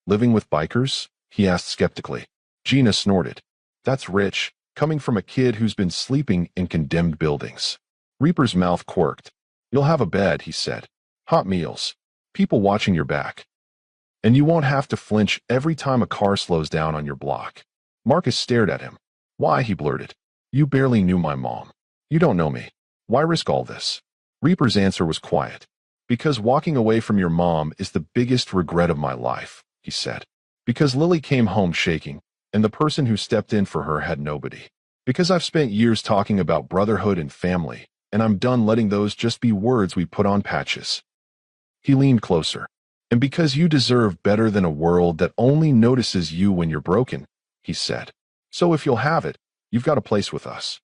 Living with bikers? He asked skeptically. Gina snorted. That's rich, coming from a kid who's been sleeping in condemned buildings. Reaper's mouth quirked. You'll have a bed, he said. Hot meals. People watching your back. And you won't have to flinch every time a car slows down on your block. Marcus stared at him. Why, he blurted. You barely knew my mom. You don't know me. Why risk all this? Reaper's answer was quiet. Because walking away from your mom is the biggest regret of my life, he said. Because Lily came home shaking, and the person who stepped in for her had nobody. Because I've spent years talking about brotherhood and family, and I'm done letting those just be words we put on patches. He leaned closer. And because you deserve better than a world that only notices you when you're broken, he said. So if you'll have it, you've got a place with us.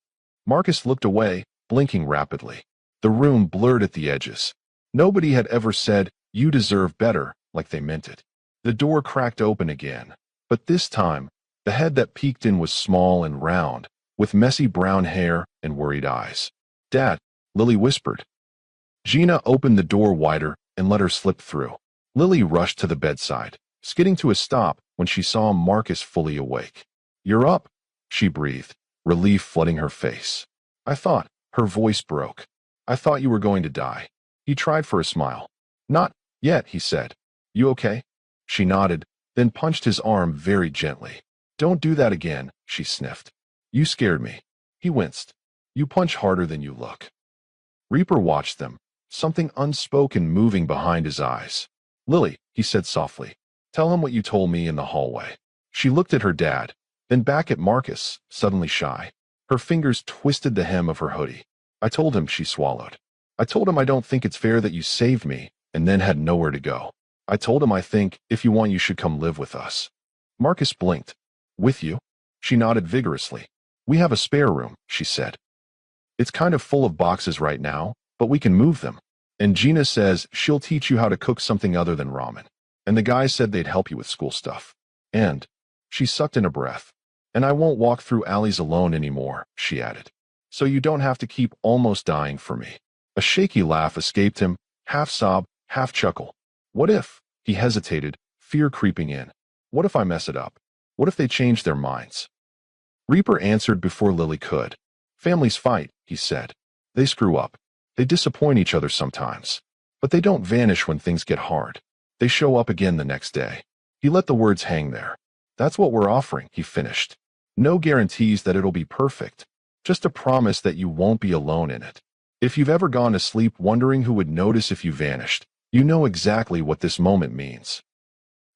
Marcus looked away, blinking rapidly. The room blurred at the edges. Nobody had ever said, you deserve better, like they meant it. The door cracked open again. But this time, the head that peeked in was small and round, with messy brown hair and worried eyes. Dad, Lily whispered. Gina opened the door wider and let her slip through. Lily rushed to the bedside, skidding to a stop when she saw Marcus fully awake. You're up, she breathed, relief flooding her face. I thought, her voice broke. I thought you were going to die. He tried for a smile. Not yet, he said. You okay? She nodded, then punched his arm very gently. Don't do that again, she sniffed. You scared me. He winced. You punch harder than you look. Reaper watched them, something unspoken moving behind his eyes. Lily, he said softly, tell him what you told me in the hallway. She looked at her dad, then back at Marcus, suddenly shy. Her fingers twisted the hem of her hoodie. I told him, she swallowed. I told him I don't think it's fair that you saved me, and then had nowhere to go. I told him I think, if you want, you should come live with us. Marcus blinked. With you? She nodded vigorously. We have a spare room, she said. It's kind of full of boxes right now, but we can move them. And Gina says she'll teach you how to cook something other than ramen. And the guys said they'd help you with school stuff. And she sucked in a breath. And I won't walk through alleys alone anymore, she added. So you don't have to keep almost dying for me. A shaky laugh escaped him, half sob, half chuckle. What if? He hesitated, fear creeping in. What if I mess it up? What if they change their minds? Reaper answered before Lily could. Families fight, he said. They screw up. They disappoint each other sometimes. But they don't vanish when things get hard. They show up again the next day. He let the words hang there. That's what we're offering, he finished. No guarantees that it'll be perfect. Just a promise that you won't be alone in it. If you've ever gone to sleep wondering who would notice if you vanished, you know exactly what this moment means.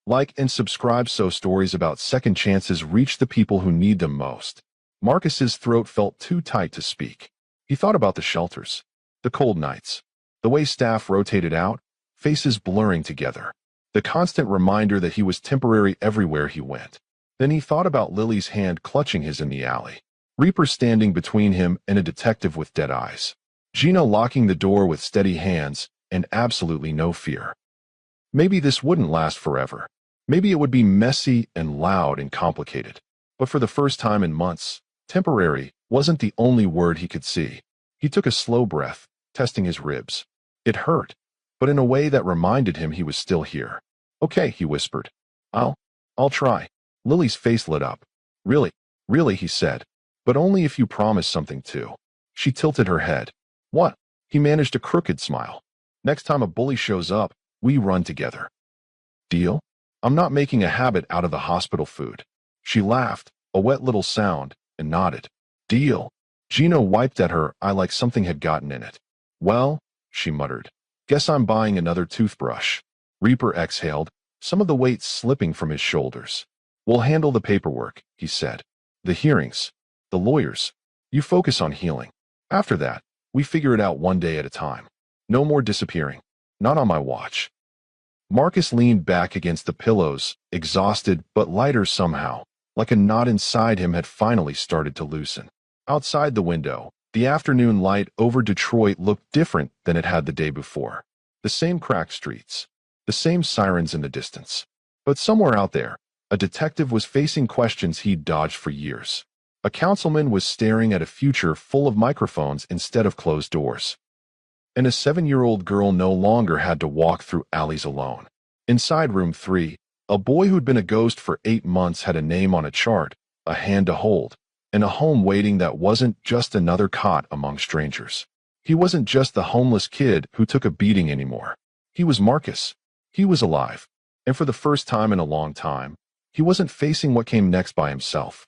Like and subscribe so stories about second chances reach the people who need them most. Marcus's throat felt too tight to speak. He thought about the shelters, the cold nights, the way staff rotated out, faces blurring together, the constant reminder that he was temporary everywhere he went. Then he thought about Lily's hand clutching his in the alley, Reaper standing between him and a detective with dead eyes, Gino locking the door with steady hands and absolutely no fear. Maybe this wouldn't last forever. Maybe it would be messy and loud and complicated. But for the first time in months, temporary wasn't the only word he could see. He took a slow breath, testing his ribs. It hurt, but in a way that reminded him he was still here. Okay, he whispered. I'll try. Lily's face lit up. Really, he said. But only if you promise something too. She tilted her head. What? He managed a crooked smile. Next time a bully shows up, we run together. Deal? I'm not making a habit out of the hospital food. She laughed, a wet little sound, and nodded. Deal. Gino wiped at her eye like something had gotten in it. Well, she muttered. Guess I'm buying another toothbrush. Reaper exhaled, some of the weight slipping from his shoulders. We'll handle the paperwork, he said. The hearings. The lawyers. You focus on healing. After that, we figure it out one day at a time. No more disappearing. Not on my watch. Marcus leaned back against the pillows, exhausted but lighter somehow, like a knot inside him had finally started to loosen. Outside the window, the afternoon light over Detroit looked different than it had the day before. The same cracked streets, the same sirens in the distance. But somewhere out there, a detective was facing questions he'd dodged for years. A councilman was staring at a future full of microphones instead of closed doors. And a 7-year-old girl no longer had to walk through alleys alone. Inside room 3, a boy who'd been a ghost for 8 months had a name on a chart, a hand to hold, and a home waiting that wasn't just another cot among strangers. He wasn't just the homeless kid who took a beating anymore. He was Marcus. He was alive. And for the first time in a long time, he wasn't facing what came next by himself.